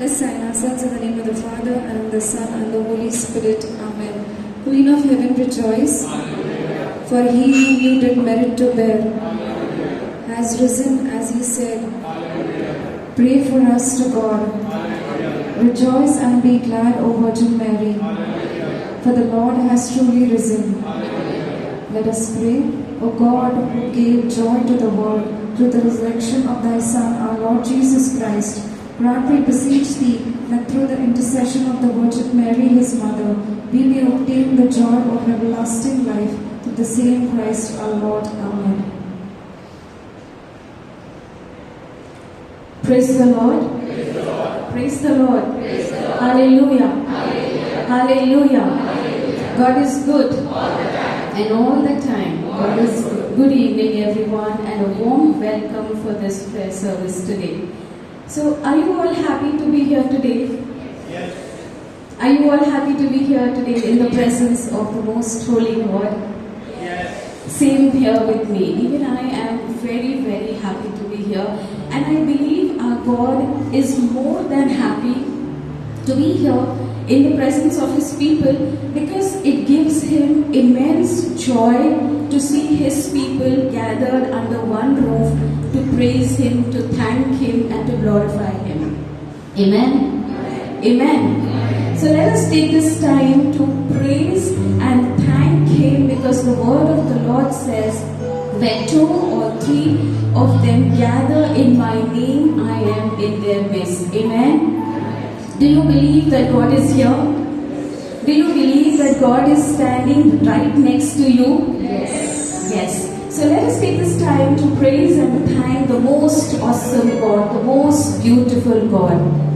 Let's sign ourselves in the name of the Father, and of the Son, and the Holy Spirit. Amen. Queen of heaven, rejoice. Hallelujah. For he whom you did merit to bear has risen as he said. Hallelujah. Pray for us to God. Hallelujah. Rejoice and be glad, O Virgin Mary. Hallelujah. For the Lord has truly risen. Hallelujah. Let us pray. O God, who gave joy to the world through the resurrection of thy Son, our Lord Jesus Christ, grant, we beseech thee, that through the intercession of the Virgin Mary, his mother, we may obtain the joy of everlasting life through the same Christ our Lord. Amen. Praise the Lord. Praise the Lord. Praise the Lord. Praise the Lord. Hallelujah. Hallelujah. Hallelujah. Hallelujah. God is good. All the time. And all the time. God is good. Good evening, everyone, and a warm welcome for this prayer service today. So, are you all happy to be here today? Yes. Are you all happy to be here today in the presence of the most holy God? Yes. Same here with me. Even I am very, very happy to be here. And I believe our God is more than happy to be here in the presence of his people, because it gives him immense joy to see his people gathered under one roof to praise him, to thank him, and to glorify him. Amen? Amen. So let us take this time to praise and thank him, because the word of the Lord says, where two or three of them gather in my name, I am in their midst. Amen. Do you believe that God is here? Do you believe that God is standing right next to you? Yes. Yes. So let us take this time to praise and thank the most awesome God, the most beautiful God. Hallelujah.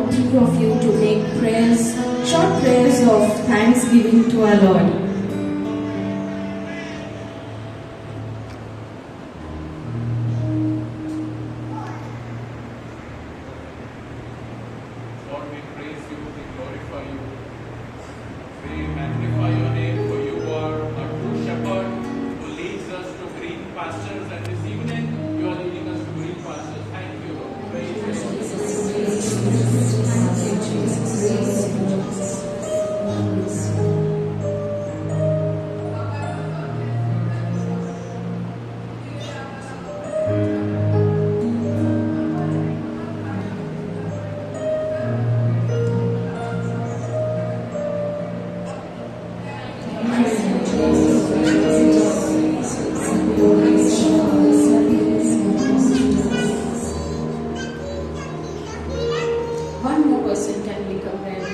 want three of you to make prayers, short prayers of thanksgiving to our Lord. Lord, we praise you, we glorify you. We magnify your name, for you are a true shepherd who leads us to green pastures, and this evening you are leading us to green pastures. Thank you, Lord. Praise you, Lord. One more person can become ready.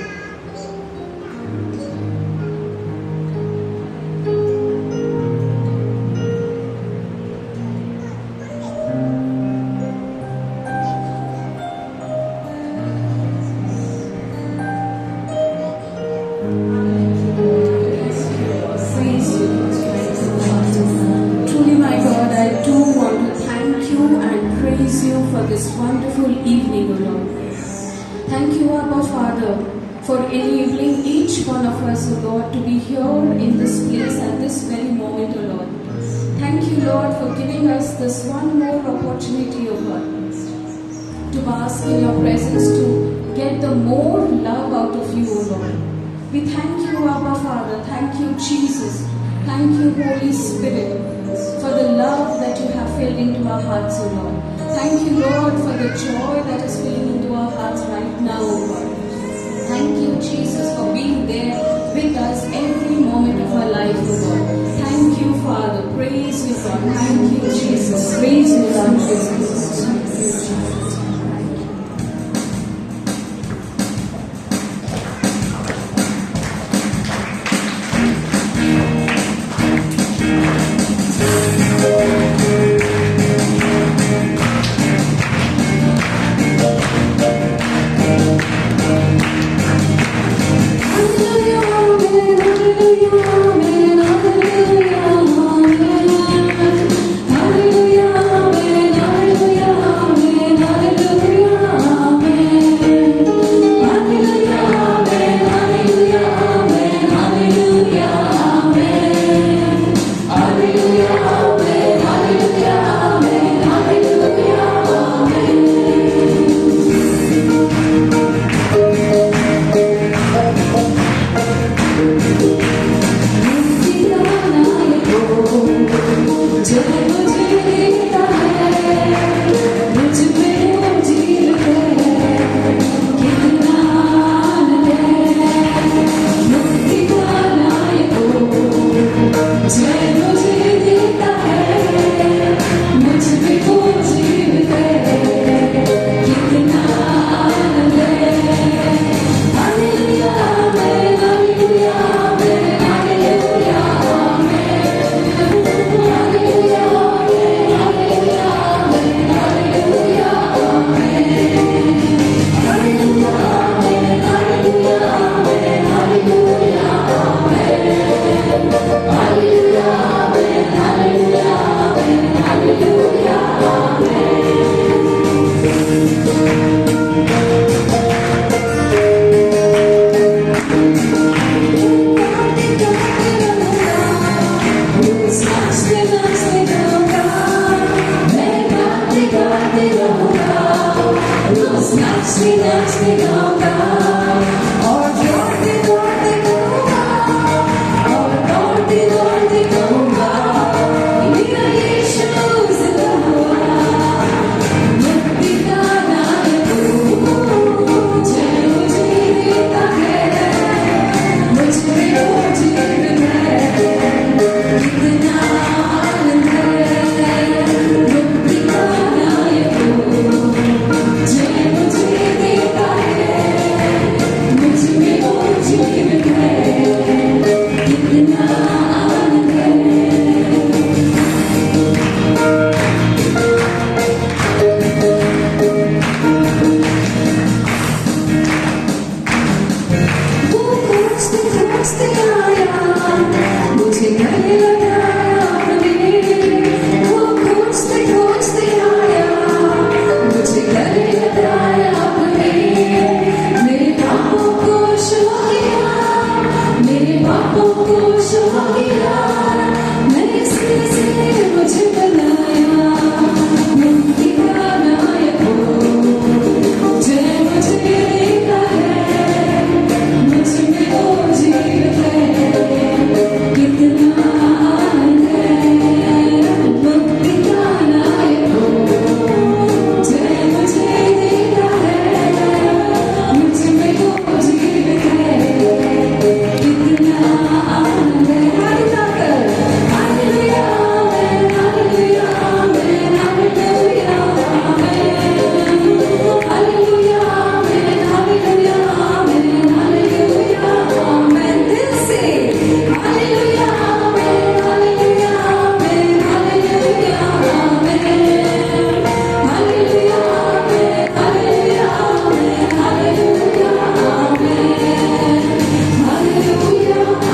Praise you. Truly, my God, I too want to thank you and praise you for this wonderful evening, O Lord. Thank you, Abba Father, for enabling each one of us, O Lord, to be here in this place at this very moment, O Lord. Thank you, Lord, for giving us this one more opportunity, O God, to bask in your presence, to get the more love out of you, O Lord. We thank you, Abba Father. Thank you, Jesus. Thank you, Holy Spirit, for the love that you have filled into our hearts, O Lord. Thank you, Lord, for the joy that is filling into our hearts right now, O God. Thank you, Jesus, for being there with us every moment of our life, O God. Thank you, Father. Praise you, God. Thank you, Jesus. Praise you, Lord Jesus. Thank you, Jesus. Hallelujah, खोजते आया, मुझे गले लगाया अपने, वो खोजते खोजते आया, मुझे गले लगाया अपने, मेरे पापों को क्षमा किया, मेरे पापों को क्षमा किया, मैंने इसके से मुझे बनाया, मुक्ति का नायक हो, जय मुझे देता है, मुझ में वो जीवित है, कितना आनंद है, मुक्ति का नायक हो, जय मुझे देता है, मुझ में वो जीवित है, कितना आनंद है। हाथ उठाकर hallelujah amen, hallelujah amen, hallelujah amen, hallelujah amen, hallelujah amen, hallelujah amen. दिल से hallelujah amen, hallelujah amen, hallelujah amen, hallelujah amen, hallelujah amen, hallelujah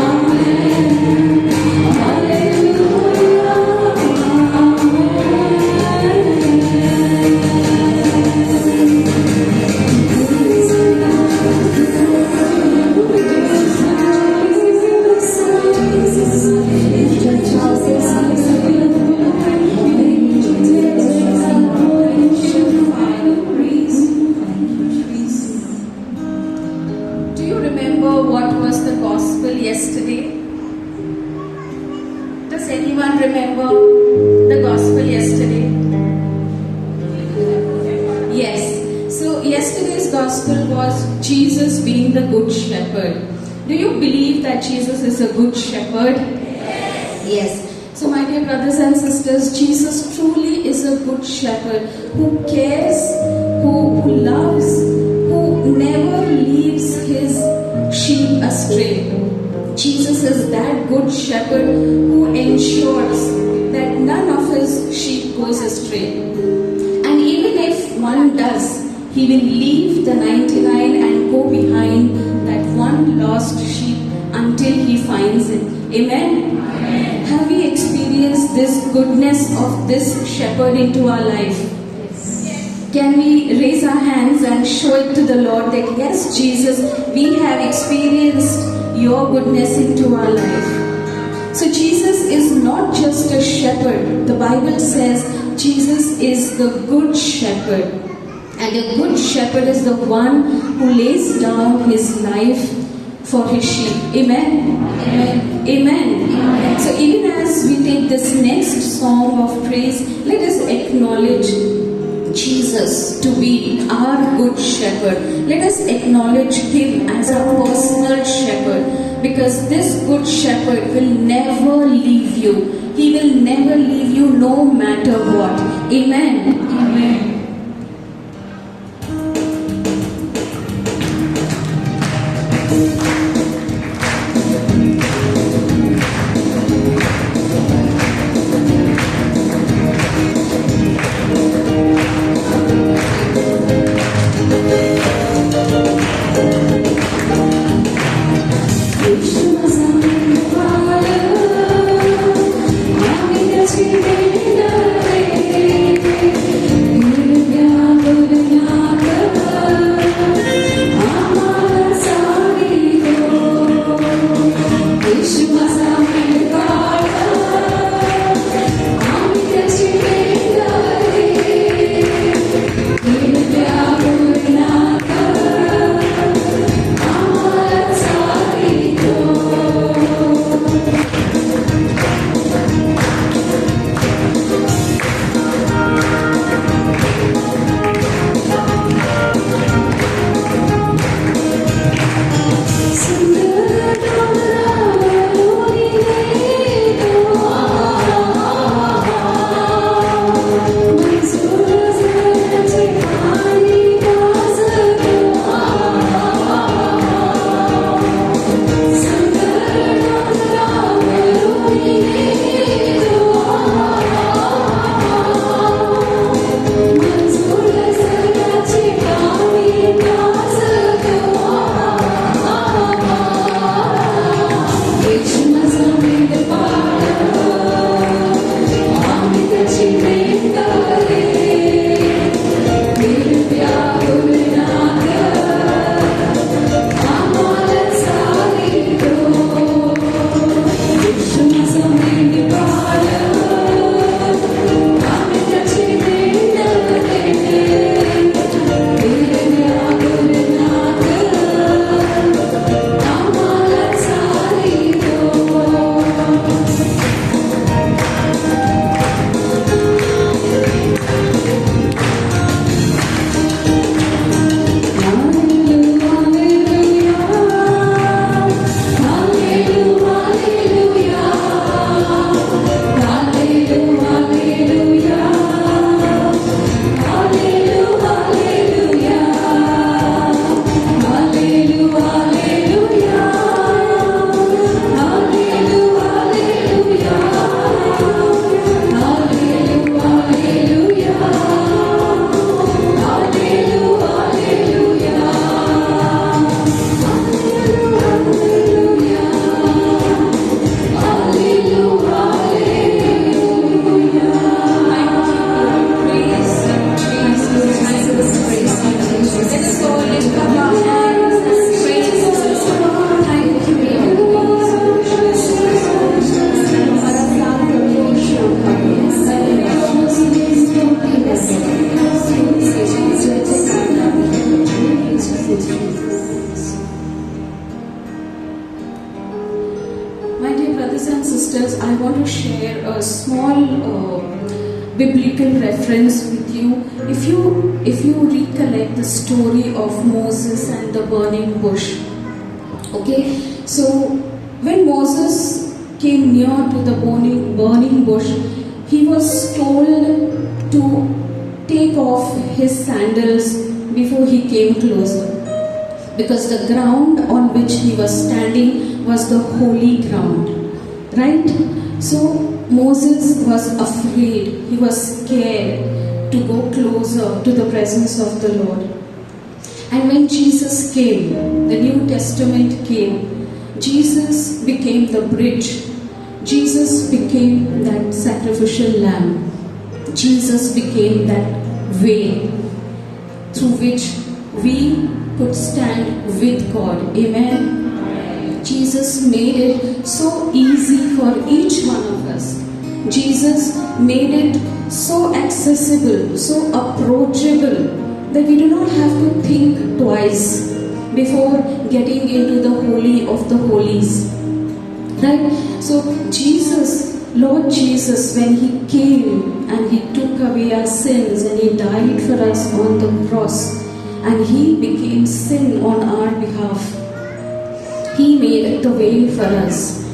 amen, Do you remember what was the gospel yesterday? Does anyone remember the gospel yesterday? Yes. So yesterday's gospel was Jesus being the good shepherd. Do you believe that Jesus is a good shepherd? Yes. So my dear brothers and sisters, Jesus truly is a good shepherd who cares, who loves, who never leaves his sheep astray. Jesus is that good shepherd who ensures that none of his sheep goes astray. And even if one does, he will leave the 99 and go behind that one lost sheep until he finds it. Amen? Amen. Have we experienced this goodness of this shepherd into our life? Can we raise our hands and show it to the Lord that yes, Jesus, we have experienced your goodness into our life. So Jesus is not just a shepherd. The Bible says Jesus is the good shepherd. And a good shepherd is the one who lays down his life for his sheep. Amen? Amen. Amen. Amen. So even as we take this next song of praise, let us acknowledge Jesus to be our good shepherd. Let us acknowledge him as our personal shepherd, because this good shepherd will never leave you. He will never leave you no matter what. Amen. Amen. Krishna brothers and sisters, I want to share a small biblical reference with you. If you recollect the story of Moses and the burning bush, okay. So when Moses came near to the burning bush, he was told to take off his sandals before he came closer, because the ground on which he was standing was the holy ground, right? So Moses was afraid, he was scared to go closer to the presence of the Lord. And when Jesus came, the New Testament came, Jesus became the bridge. Jesus became that sacrificial lamb. Jesus became that way through which we could stand with God. Amen. Jesus made it so easy for each one of us. Jesus made it so accessible, so approachable, that we do not have to think twice before getting into the Holy of the Holies. Right? So Jesus, Lord Jesus, when He came and He took away our sins and He died for us on the cross, and He became sin on our behalf, He made the way for us.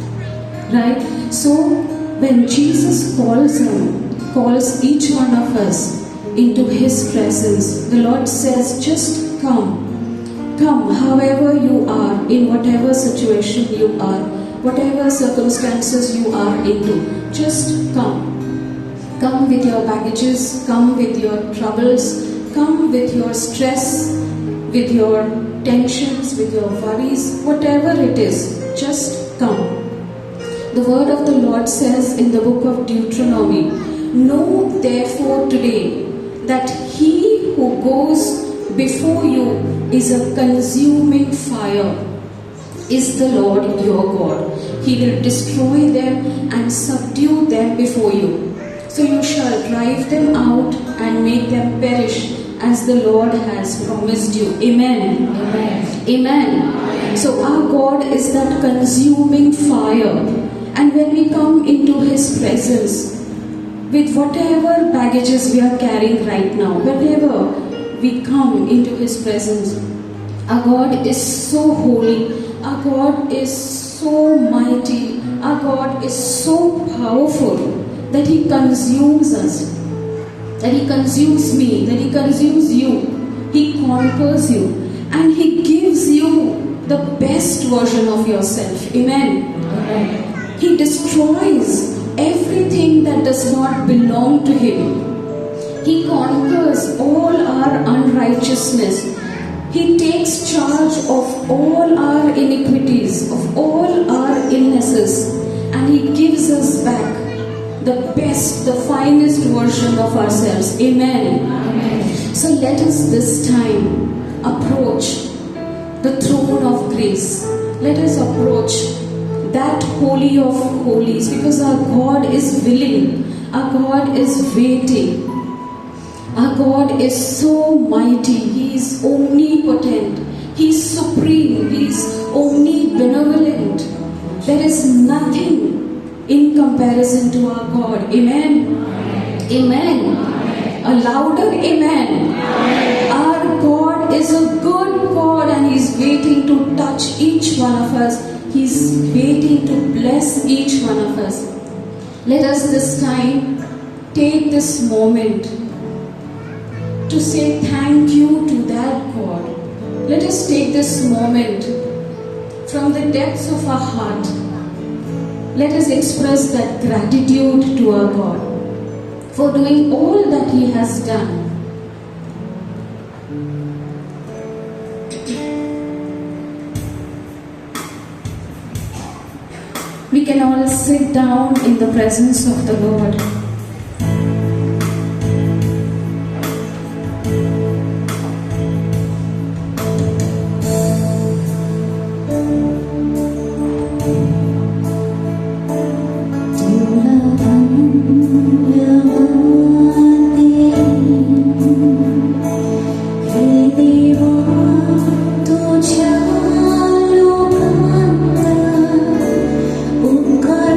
Right? So when Jesus calls each one of us into His presence, the Lord says, just come. Come, however you are, in whatever situation you are, whatever circumstances you are into, just come. Come with your baggages, come with your troubles, come with your stress, with your tensions, with your worries, whatever it is, just come. The word of the Lord says in the book of Deuteronomy, know therefore today that He who goes before you is a consuming fire, is the Lord your God. He will destroy them and subdue them before you. So you shall drive them out and make them perish as the Lord has promised you. Amen. Amen. Amen. So our God is that consuming fire. And when we come into His presence, with whatever baggages we are carrying right now, whenever we come into His presence, our God is so holy, our God is so mighty, our God is so powerful that He consumes us, that He consumes me, that He consumes you, He conquers you, and He gives you the best version of yourself. Amen. Amen. He destroys everything that does not belong to Him. He conquers all our unrighteousness. He takes charge of all our iniquities, of all our illnesses, and He gives us back the best, the finest version of ourselves. Amen. Amen. So let us this time approach the throne of grace. Let us approach that holy of holies, because our God is willing, our God is waiting, our God is so mighty, He is omnipotent, He is supreme, He is omnibenevolent. There is nothing in comparison to our God. Amen. Amen. A louder amen. Our God is a good God, and He is waiting to touch each one of us. He's waiting to bless each one of us. Let us this time take this moment to say thank you to that God. Let us take this moment from the depths of our heart. Let us express that gratitude to our God for doing all that He has done. We can all sit down in the presence of the Lord. God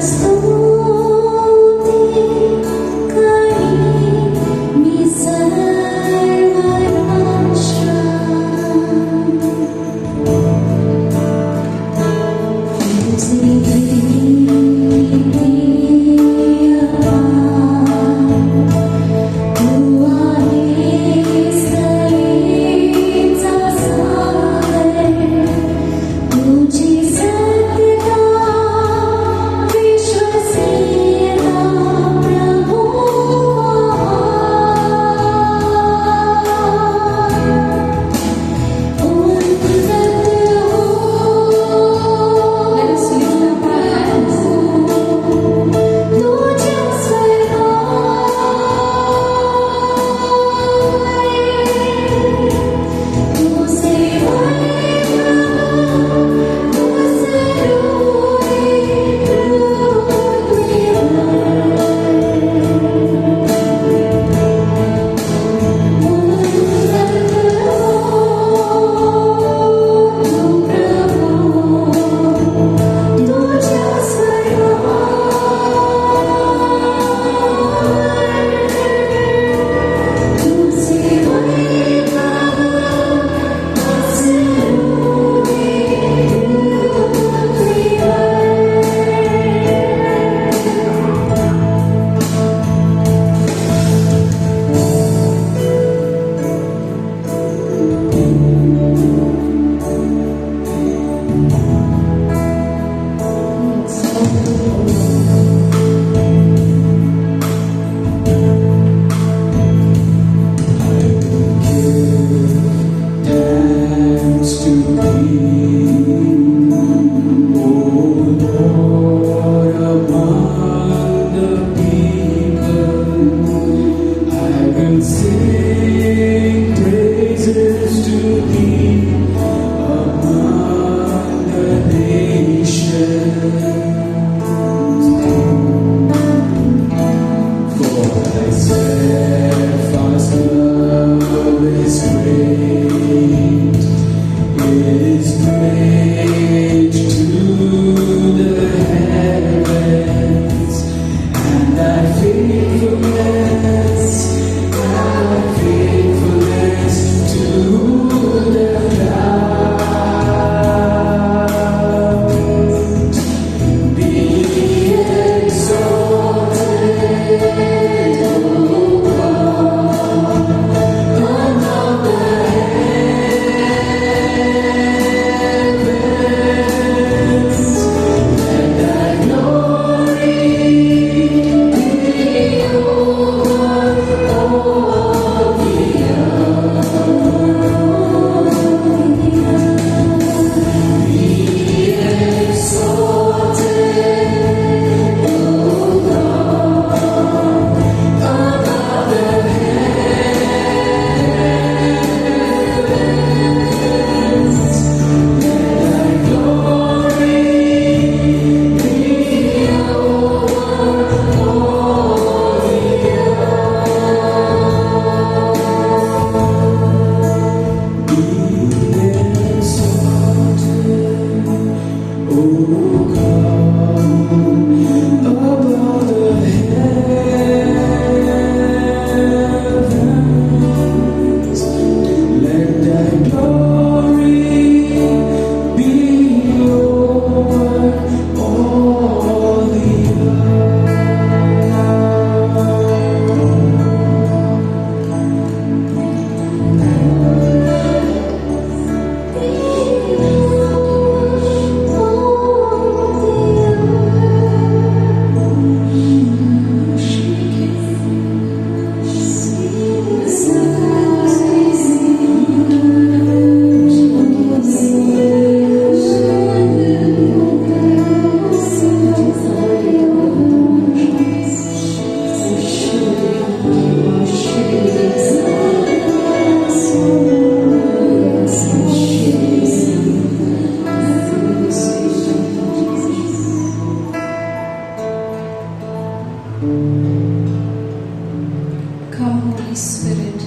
Come, Holy Spirit.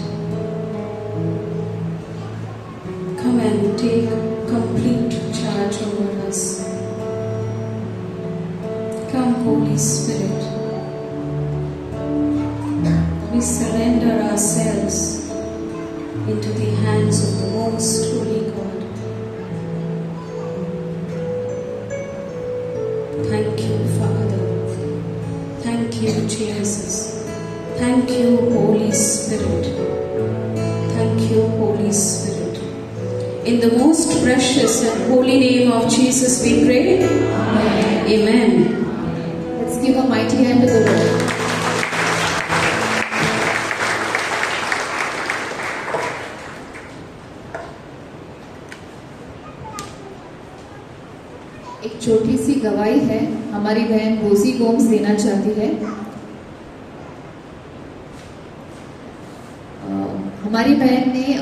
Come and take complete charge over us. Come, Holy Spirit. We surrender ourselves into the hands of the Most Holy God. Thank you, Father. Thank you, Jesus. Thank you, Holy Spirit. Thank you, Holy Spirit. In the most precious and holy name of Jesus we pray. Amen. Amen. Let's give a mighty hand to the Lord. एक छोटी सी गवाही है, हमारी बहन रोजी गोम्स देना चाहती है। हमारी बहन ने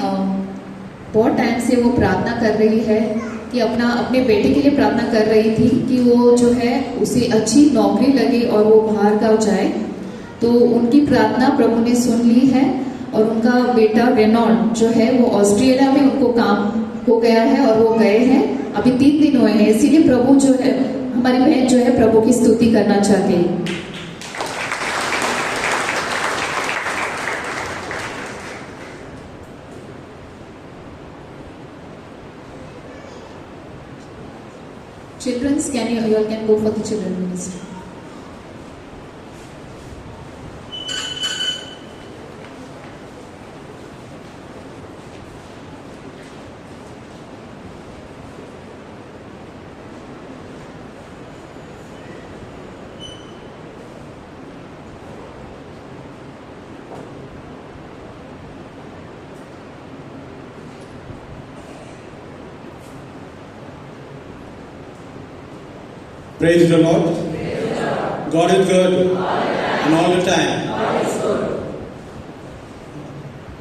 बहुत टाइम से वो प्रार्थना कर रही है कि अपने बेटे के लिए प्रार्थना कर रही थी कि वो जो है उसे अच्छी नौकरी लगे और वो बाहर गाँव जाए। तो उनकी प्रार्थना प्रभु ने सुन ली है और उनका बेटा रेनॉल्ड जो है वो ऑस्ट्रेलिया में उनको काम हो गया है और वो गए हैं, अभी 3 दिन हुए हैं। इसीलिए प्रभु जो है, हमारी बहन जो है प्रभु की स्तुति करना चाहती है। Children's, you all can go for the children ministry. Praise the Lord. God is good and all the time.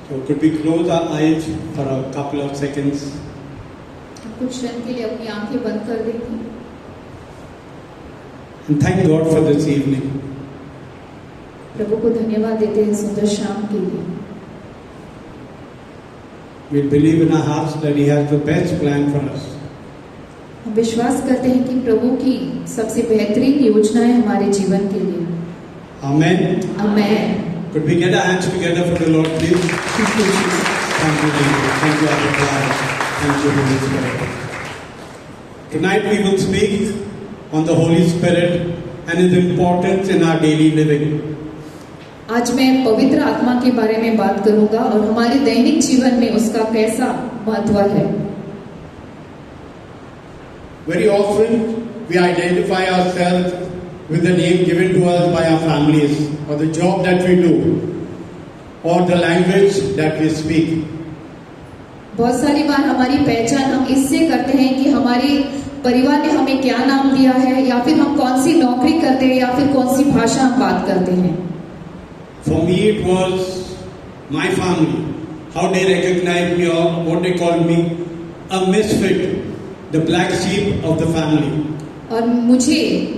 So could we close our eyes for a couple of seconds? कुछ क्षण के लिए अपनी आंखें बंद कर देंगे And thank God for this evening. प्रभु को धन्यवाद देते हैं सुंदर शाम के लिए। We believe in our hearts that He has the best plan for us. हम विश्वास करते हैं कि प्रभु की सबसे बेहतरीन योजनाएं हमारे जीवन के लिए। Amen. Amen. Could we get our hands together for the Lord, please? Thank you, Jesus. Thank you, Abba Father. Thank you, Holy Spirit. Tonight we will speak on the Holy Spirit and His importance in our daily living. आज मैं पवित्र आत्मा के बारे में बात करूंगा और हमारे दैनिक जीवन में उसका कैसा महत्व है। Very often we identify ourselves with the name given to us by our families, or the job that we do, or the language that we speak. बहुत सारी बार हमारी पहचान हम इससे करते हैं कि हमारे परिवार ने हमें क्या नाम दिया है, या फिर हम कौन सी नौकरी करते हैं, या फिर कौन सी भाषा हम बात करते हैं। For me it was my family, how they recognized me, or what they called me, a misfit, the black sheep of the family. और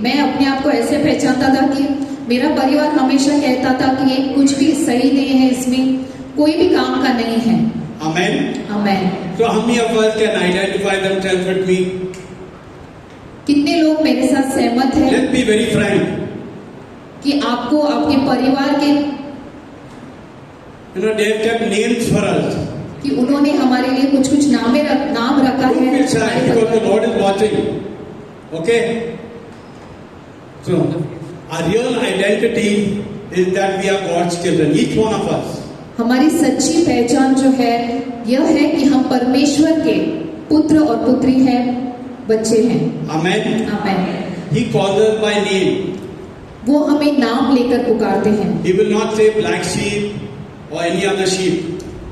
मैं अपने आप को ऐसे पहचानता था कि मेरा परिवार हमेशा कहता था कि ये कुछ भी सही नहीं है, इसमें कोई भी काम का नहीं है। Amen. Amen. So how many of us can identify themselves with me? कितने लोग मेरे साथ सहमत हैं Let's be very frank. कि आपको आपके परिवार के They have kept names for us. कि उन्होंने हमारे लिए कुछ नाम रखा Don't है feel sad because the Lord is watching. Okay? So, our real identity is that we are God's children, each one of us. हमारी सच्ची पहचान जो है यह है कि हम परमेश्वर के पुत्र और पुत्री हैं, बच्चे हैं। Amen. Amen. He calls us by name. वो हमें नाम लेकर पुकारते हैं। He will not say black sheep or any other sheep.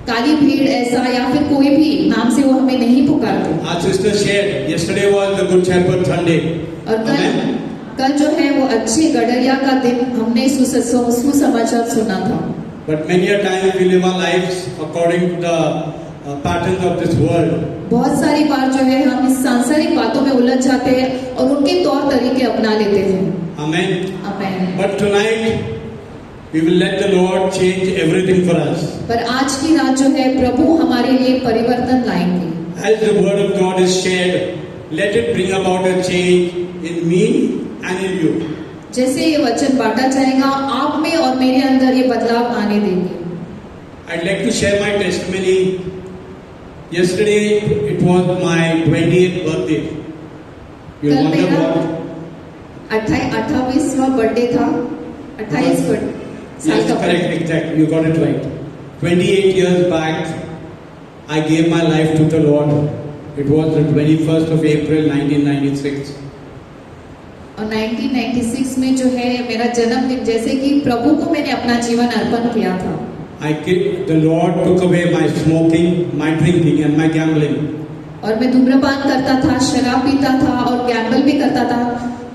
काली भीड़ ऐसा या फिर कोई भी नाम से वो हमें नहीं पुकारते। Our sister shared, yesterday was the Good Shepherd Sunday. और Amen. कल जो है वो अच्छे गडरिया का दिन, हमने सुसमाचार सुना था। But many a time we live our lives according to the patterns of this world. बहुत सारी बार जो है हम इस सांसारिक बातों में उलझ जाते हैं और उनके तौर तरीके अपना लेते हैं। Amen. Amen. But tonight we will let the Lord change everything for us. पर आज की रात जो है प्रभु हमारे लिए परिवर्तन लाएंगे। As the word of God is shared, let it bring about a change in me and in you. जैसे ये वचन बांटा जाएगा, आप में और मेरे अंदर ये बदलाव आने देंगे। I'd like to share my testimony. Yesterday it was my 28th birthday. You कल wonder मेरा what? 28वां बर्थडे था। 28 साल Yes, का correct, exact. You got it right. 28 years back, I gave my life to the Lord. It was the 21st of April 1996. और 1996 में जो है मेरा जन्मदिन, जैसे कि प्रभु को मैंने अपना जीवन अर्पण किया था। The Lord took away my smoking, my drinking and my gambling. और मैं धूम्रपान करता था, शराब पीता था और गैम्बल भी करता था,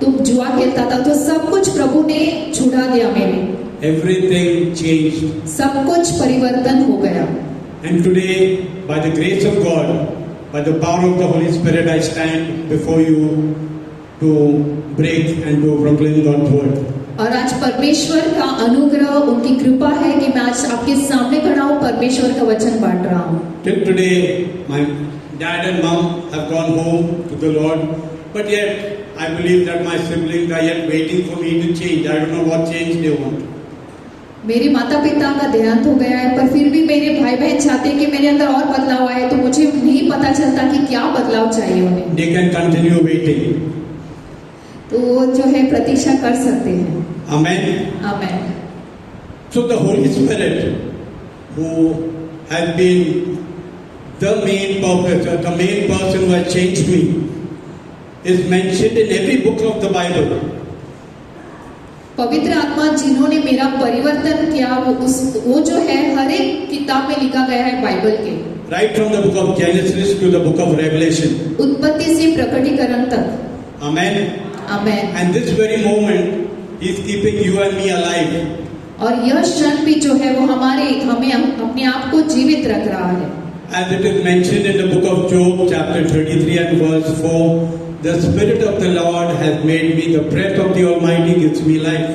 तो जुआ खेलता था, तो सब कुछ प्रभु ने छुड़ा दिया मेरे। Everything changed. सब कुछ परिवर्तन हो गया। And today, by the grace of God, by the power of the Holy Spirit, I stand before you to break and to proclaim God's word. और आज परमेश्वर का अनुग्रह, उनकी कृपा है कि मैं आज आपके सामने खड़ा हूँ, परमेश्वर का वचन बांट रहा हूँ। Till today, my dad and mom have gone home to the Lord, but yet I believe that my siblings are yet waiting for me to change. I don't know what change they want. मेरे माता पिता का देहांत हो गया है, पर फिर भी मेरे भाई बहन चाहते हैं कि मेरे अंदर और बदलाव आए, तो मुझे नहीं पता चलता कि क्या बदलाव चाहिए उन्हें। They can continue waiting. तो वो जो है प्रतीक्षा कर सकते हैं। Amen. Amen. So the Holy Spirit, who has been the main purpose, or the main person who has changed me, is mentioned in every book of the Bible. पवित्र आत्मा जिन्होंने मेरा परिवर्तन किया, वो जो है हर एक किताब में लिखा गया है बाइबल के। Right from the book of Genesis to the book of Revelation. उत्पत्ति से प्रकटीकरण तक। Amen. Amen. And this very moment, He is keeping you and me alive. और यह क्षण भी जो है वो हमें अपने आप को जीवित रख रहा है। As it is mentioned in the book of Job, chapter 33 and verse 4, the Spirit of the Lord has made me, the breath of the Almighty gives me life.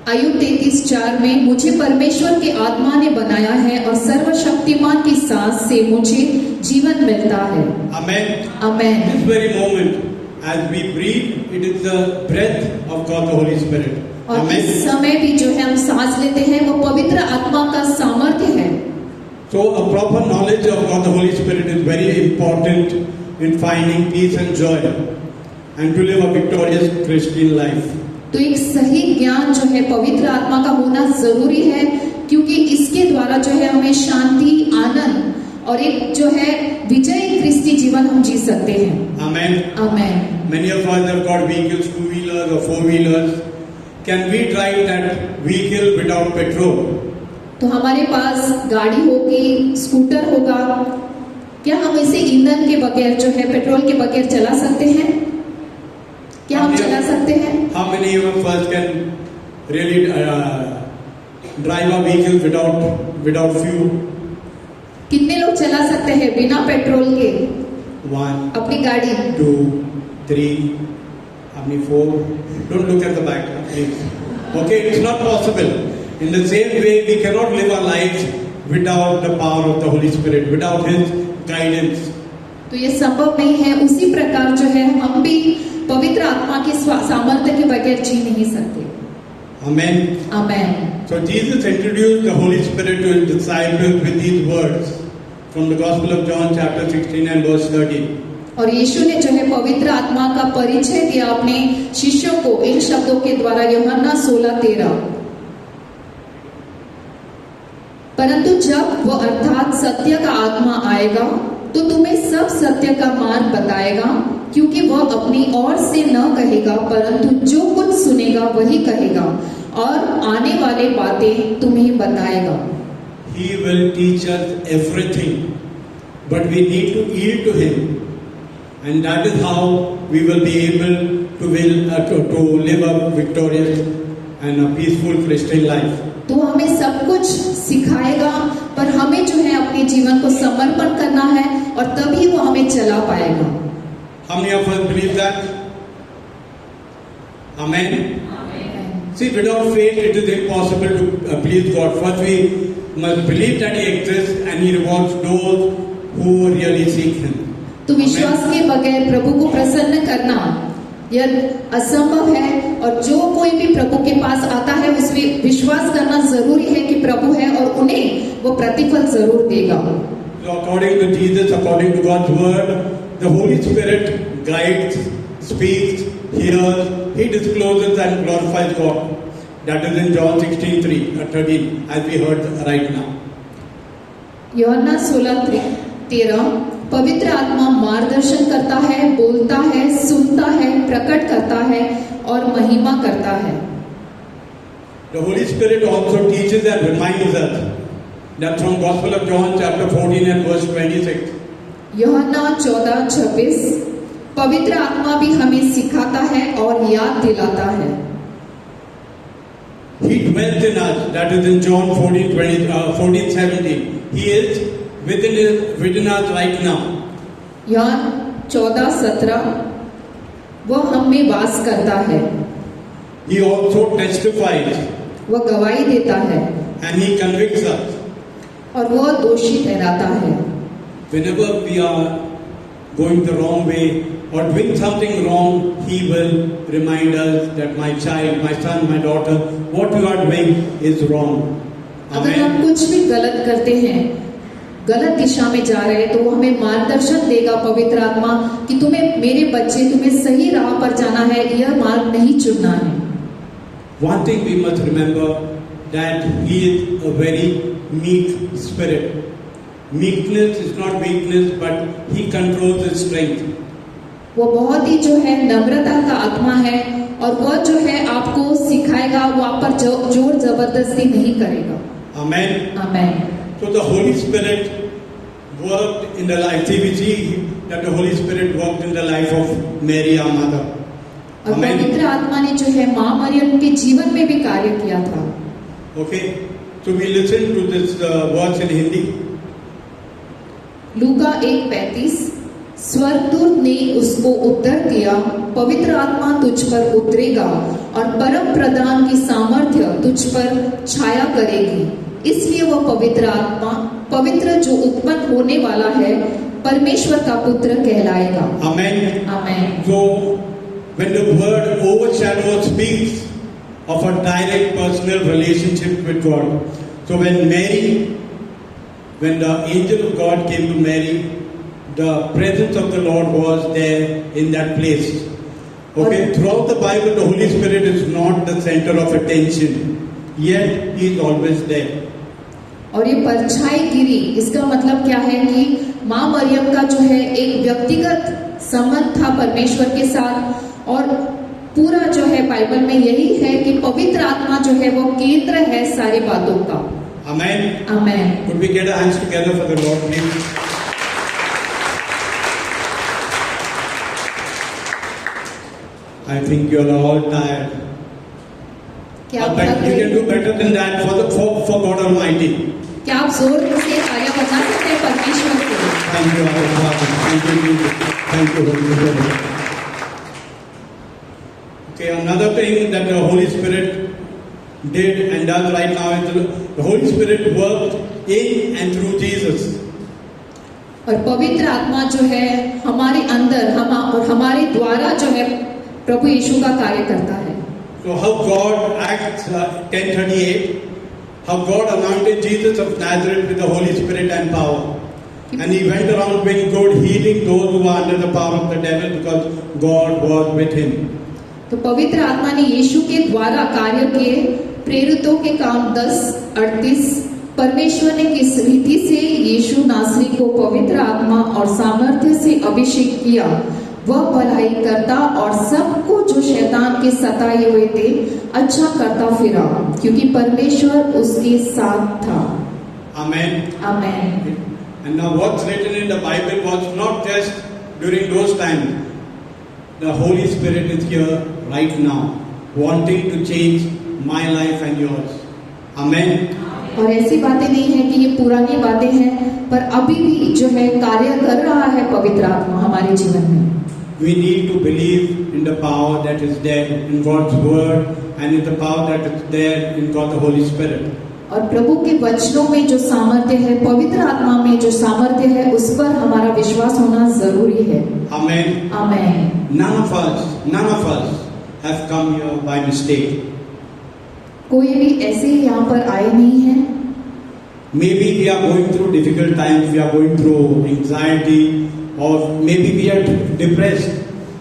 आयु 33:4 में मुझे परमेश्वर की आत्मा ने बनाया है और सर्वशक्तिमान की सांस से मुझे जीवन मिलता है। Amen. Amen. This very moment, as we breathe, it is the breath of God, the Holy Spirit. और Amen. इस समय भी जो है हम सांस लेते हैं, वो पवित्र आत्मा का सामर्थ्य है। So a proper knowledge of God, the Holy Spirit, is very important in finding peace and joy, and to live a victorious Christian life. तो एक सही ज्ञान जो है पवित्र आत्मा का होना जरूरी है, क्योंकि इसके द्वारा जो है हमें शांति, आनंद और एक जो है विजयी क्रिस्ती जीवन हम जी सकते हैं। Amen. Amen. Many of us have got vehicles, 2-wheelers or 4-wheelers. Can we drive that vehicle without petrol? तो हमारे पास गाड़ी होगी, स्कूटर होगा, क्या हम इसे ईंधन के बगैर जो है पेट्रोल के बगैर चला सकते हैं? क्या हम चला सकते हैं? How many of us can really drive a vehicle without fuel? कितने लोग चला सकते हैं बिना पेट्रोल के 1, अपनी गाड़ी? 2, 3, how many 4? Don't look at the back, please. Okay, it's not possible. In the same way, we cannot live our lives without the power of the Holy Spirit, without His guidance. तो ये संभव नहीं है। उसी प्रकार जो है हम भी सामर्थ्य के बगैर जी नहीं सकते। Amen. Amen. So Jesus introduced the Holy Spirit to his disciples with these words from the Gospel of John chapter 16 and verse 13. और यीशु ने जो है पवित्र आत्मा का परिचय दिया अपने शिष्यों को इन शब्दों के द्वारा, यूहन्ना 16:13। परंतु जब वह अर्थात सत्य का आत्मा आएगा तो तुम्हें सब सत्य का मार्ग बताएगा, क्योंकि वह अपनी ओर से न कहेगा परंतु जो कुछ सुनेगा वही कहेगा और आने वाली बातें तुम्हें बताएगा। He will teach us everything, but we need to yield to him, and that is how we will be able to live a victorious and a peaceful Christian life. तो हमें सब कुछ सिखाएगा, पर हमें जो है अपने जीवन को समर्पण करना है और तभी वो हमें चला पाएगा। How many of us believe that? Amen. See, without faith it is impossible to please God. First we must believe that He exists and He rewards those who really seek Him. तो विश्वास के बगैर प्रभु को प्रसन्न करना यह असंभव है, और जो कोई भी प्रभु के पास आता है उसमें विश्वास करना जरूरी है कि प्रभु है और उन्हें वो प्रतिफल जरूर देगा। So according to Jesus, according to God's word, the Holy Spirit guides, speaks, hears, He discloses and glorifies God. That is in John 16:13, as we heard right now. यूहन्ना 16:13 पवित्र आत्मा मार्गदर्शन करता है, बोलता है, सुनता है, प्रकट करता है और महिमा करता है। The Holy Spirit also teaches and reminds us that from Gospel of John chapter 14 and verse 26. यूहन्ना 14:26 पवित्र आत्मा भी हमें सिखाता है और याद दिलाता है। He dwells in us. That is in John 14:17. He is within us right now. यूहन्ना 14:17 वह हम में वास करता है। He also testifies वह गवाही देता है and He convicts us. और वह दोषी ठहराता है। Whenever we are going the wrong way or doing something wrong, He will remind us that my child, my son, my daughter, what you are doing is wrong. अगर हम Amen. कुछ भी गलत करते हैं, गलत दिशा में जा रहे हैं, तो वो हमें मार्गदर्शन देगा पवित्र आत्मा कि तुम्हें, मेरे बच्चे, तुम्हें सही राह पर जाना है, यह मार्ग नहीं चुनना है। One thing we must remember that He is a very meek spirit. Meekness is not weakness, but He controls His strength. वो बहुत ही जो है नम्रता का आत्मा है और वह जो है आपको सिखाएगा, वो आप पर जोर जबरदस्ती नहीं करेगा। Amen. Amen. So the Holy Spirit worked in the life. See, we see that the Holy Spirit worked in the life of Mary, our mother. और Amen. पवित्र आत्मा ने जो है माँ मरियम के जीवन में भी कार्य किया था। Okay. So we listen to this verse in Hindi. लूका 1:35 स्वर्गदूत ने उसको उत्तर दिया, पवित्र आत्मा तुझ पर उतरेगा और परम प्रधान की सामर्थ्य तुझ पर छाया करेगी, इसलिए वह पवित्र आत्मा, पवित्र जो उत्पन्न होने वाला है, परमेश्वर का पुत्र कहलाएगा। Amen. Amen. So when the word overshadow speaks of a direct personal relationship with God. So when the angel of God came to Mary, the presence of the Lord was there in that place. Okay, throughout the Bible, the Holy Spirit is not the center of attention, yet He is always there. और ये परछाई गिरी, इसका मतलब क्या है कि माँ मरियम का जो है एक व्यक्तिगत संबंध था परमेश्वर के साथ, और पूरा जो है बाइबल में यही है कि पवित्र आत्मा जो है वो केंद्र है सारी बातों का। Amen. Amen. Could we get our hands together for the Lord, please? I think you are all tired. क्या आप But थक you गए? can do better than that for God Almighty. क्या आप जोर से कार्य बता सकते हैं परमेश्वर को? Thank you, our Father. Thank you, Jesus. Thank you, Holy Spirit. Okay, another thing that the Holy Spirit did and does right now is the Holy Spirit worked in and through Jesus. और पवित्र आत्मा जो है हमारे अंदर और हमारे द्वारा जो है प्रभु यीशु का कार्य करता है। So how God acts, 10:38, how God anointed Jesus of Nazareth with the Holy Spirit and power. And he went around doing good, healing those who were under the power of the devil because God was with him. तो पवित्र आत्मा ने यीशु के द्वारा कार्य किए। प्रेरितों के काम 10:38। परमेश्वर ने किस रीति से यीशु नासरी को पवित्र आत्मा और सामर्थ्य से अभिषेक किया, वह भलाई करता और सबको जो शैतान के सताए हुए थे अच्छा करता फिरा, क्योंकि परमेश्वर उसके साथ था। Amen. Amen. And now what's written in the Bible was not just during those times. The Holy Spirit is here right now, wanting to change my life and yours. Amen. और ऐसी बातें नहीं है कि ये पुरानी बातें हैं, पर अभी भी जो है कार्य कर रहा है पवित्र आत्मा हमारे जीवन में। We need to believe in the power that is there in God's word and in the power that is there in God the Holy Spirit. और प्रभु के वचनों में जो सामर्थ्य है, पवित्र आत्मा में जो सामर्थ्य है, उस पर हमारा विश्वास होना जरूरी है। Amen. Amen. None of us have come here by mistake. कोई भी ऐसे ही यहाँ पर आए नहीं है। Maybe we are going through difficult times, we are going through anxiety, or maybe we are depressed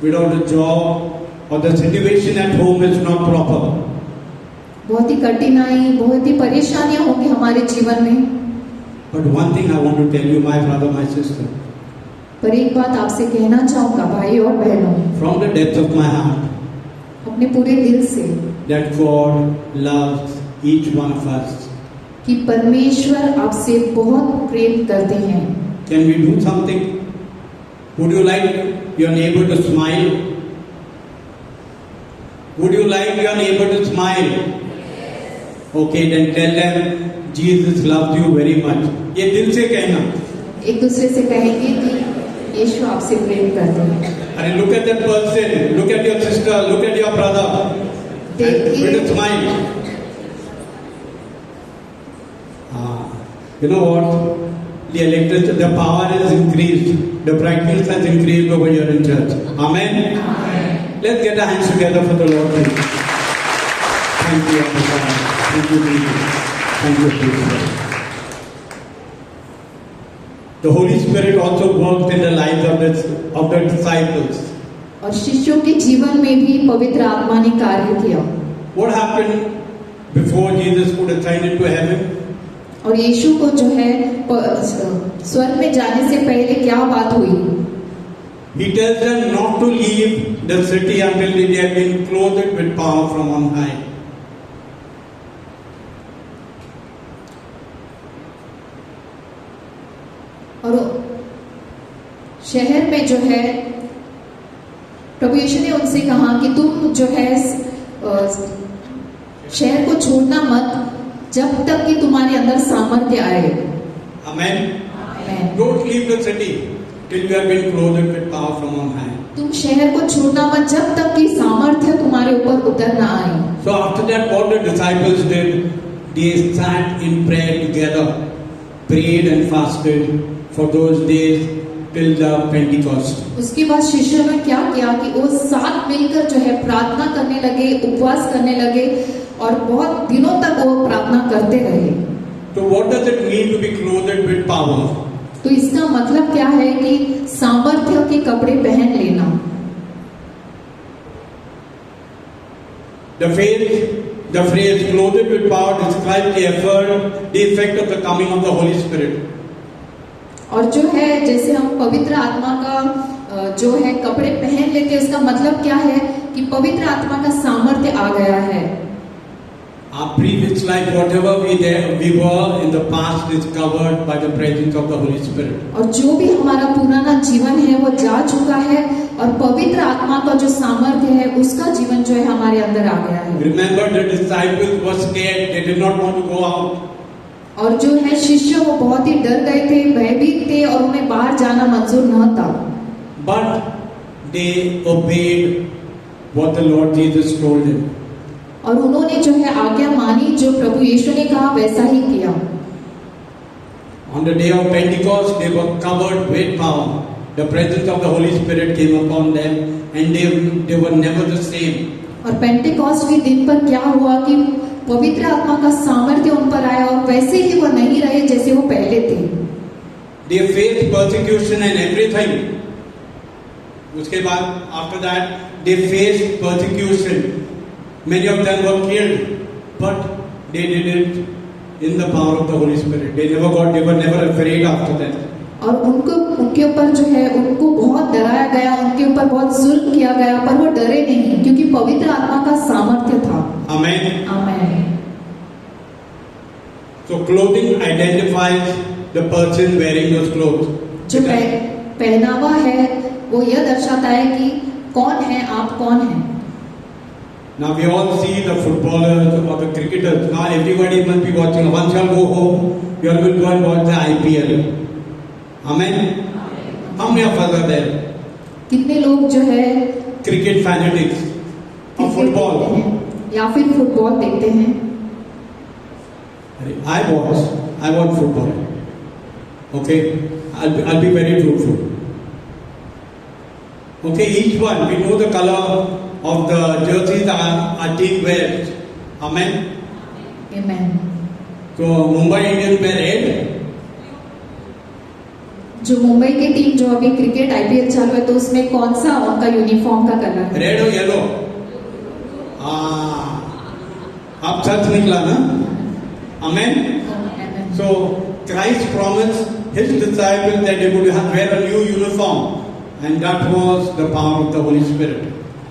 without a job, or the situation at home is not proper. बहुत ही कठिनाई, बहुत ही परेशानियां होंगी हमारे जीवन में। But one thing I want to tell you, my brother, my sister, पर एक बात आपसे कहना चाहूंगा भाई और बहनों, from the depth of my heart, अपने पूरे दिल से, that God loves each one of us. कि परमेश्वर आपसे बहुत प्रेम करते हैं। Can we do something? Would you like your neighbor to smile? Would you like your neighbor to smile? Okay, then tell them Jesus loves you very much. ये दिल से कहना। एक दूसरे से कहेंगे कि यीशु आपसे प्रेम करते हैं। अरे look at that person, look at your sister, look at your brother, and with a smile. You know what? The power has increased, the brightness has increased over here in church. Amen. Let's get our hands together for the Lord. Thank you, Abba Father. Thank you, Jesus. Thank you, Jesus. The Holy Spirit also worked in the lives of the disciples. और शिष्यों के जीवन में भी पवित्र आत्मा ने कार्य किया। What happened before Jesus could ascend into heaven? और यीशु को जो है स्वर्ग में जाने से पहले क्या बात हुई? He tells them not to leave the city until they have been clothed with power from on high. और शहर में जो है प्रभु यीशु ने उनसे कहा कि तुम जो है शहर को छोड़ना मत जब तक कि तुम्हारे अंदर सामर्थ्य आए। Amen. Amen. Don't leave the city till you have been clothed with power from on high. तुम शहर को छोड़ना मत जब तक कि सामर्थ्य तुम्हारे ऊपर उतर ना आए। So after that, what the disciples did, they sat in prayer together, prayed and fasted for those days till the Pentecost. उसके बाद शिष्यों ने क्या किया कि वो साथ मिलकर जो है प्रार्थना करने लगे, उपवास करने लगे और बहुत दिनों तक वो प्रार्थना करते रहे। So what does it mean to be clothed with power? तो इसका मतलब क्या है कि सामर्थ्य के कपड़े पहन लेना। The phrase clothed with power describes the effect of the coming of the Holy Spirit. और जो है जैसे हम पवित्र आत्मा का जो है कपड़े पहन लेते हैं, उसका मतलब क्या है कि पवित्र आत्मा का सामर्थ्य आ गया है। Our previous life, whatever we were in the past, is covered by the presence of the Holy Spirit. और जो भी हमारा पुराना जीवन है वो जा चुका है और पवित्र आत्मा का जो सामर्थ्य है उसका जीवन जो है हमारे अंदर आ गया है। Remember, the disciples were scared; they did not want to go out. और जो है शिष्य वो बहुत ही डर गए थे, भयभीत थे और उन्हें बाहर जाना मंजूर न था। But they obeyed what the Lord Jesus told them. और उन्होंने जो है आज्ञा मानी, जो प्रभु यीशु ने कहा वैसा ही किया। On the day of Pentecost, they were covered with power. The presence of the Holy Spirit came upon them, and they were never the same. और पेंटेकॉस्ट के दिन पर क्या हुआ कि पवित्र आत्मा का सामर्थ्य उन पर आया और वैसे ही वो नहीं रहे जैसे वो पहले थे। They faced persecution and everything. उसके बाद after that they faced persecution. Many of them were killed, but they did it in the power of the Holy Spirit. They were never afraid after that. और उनके ऊपर जो है उनको बहुत डराया गया, उनके ऊपर बहुत जुल्म किया गया, पर वो डरे नहीं क्योंकि पवित्र आत्मा का सामर्थ्य था। Amen. Amen. So clothing identifies the person wearing those clothes. जो पहनावा है वो यह दर्शाता है कि कौन है आप, कौन है। Now we all see the footballers or the cricketers. Now everybody must be watching. Once you all go home, you all will go and watch the IPL. Amen. How many of us are there? कितने लोग जो है Cricket fanatics or cricket football? देखते हैं या फिर football देखते हैं। I watch football. Okay, I'll be very truthful. Okay, each one we know the color of the jerseys our team wears. Amen. Amen. So Mumbai Indians wear red. जो मुंबई की team जो अभी क्रिकेट आईपीएल चालू है तो उसमें कौन सा उनका यूनिफॉर्म का कलर है? रेड और येलो। आप सच निकला ना? Amen. So Christ promised his disciples that they would wear a new uniform, and that was the power of the Holy Spirit.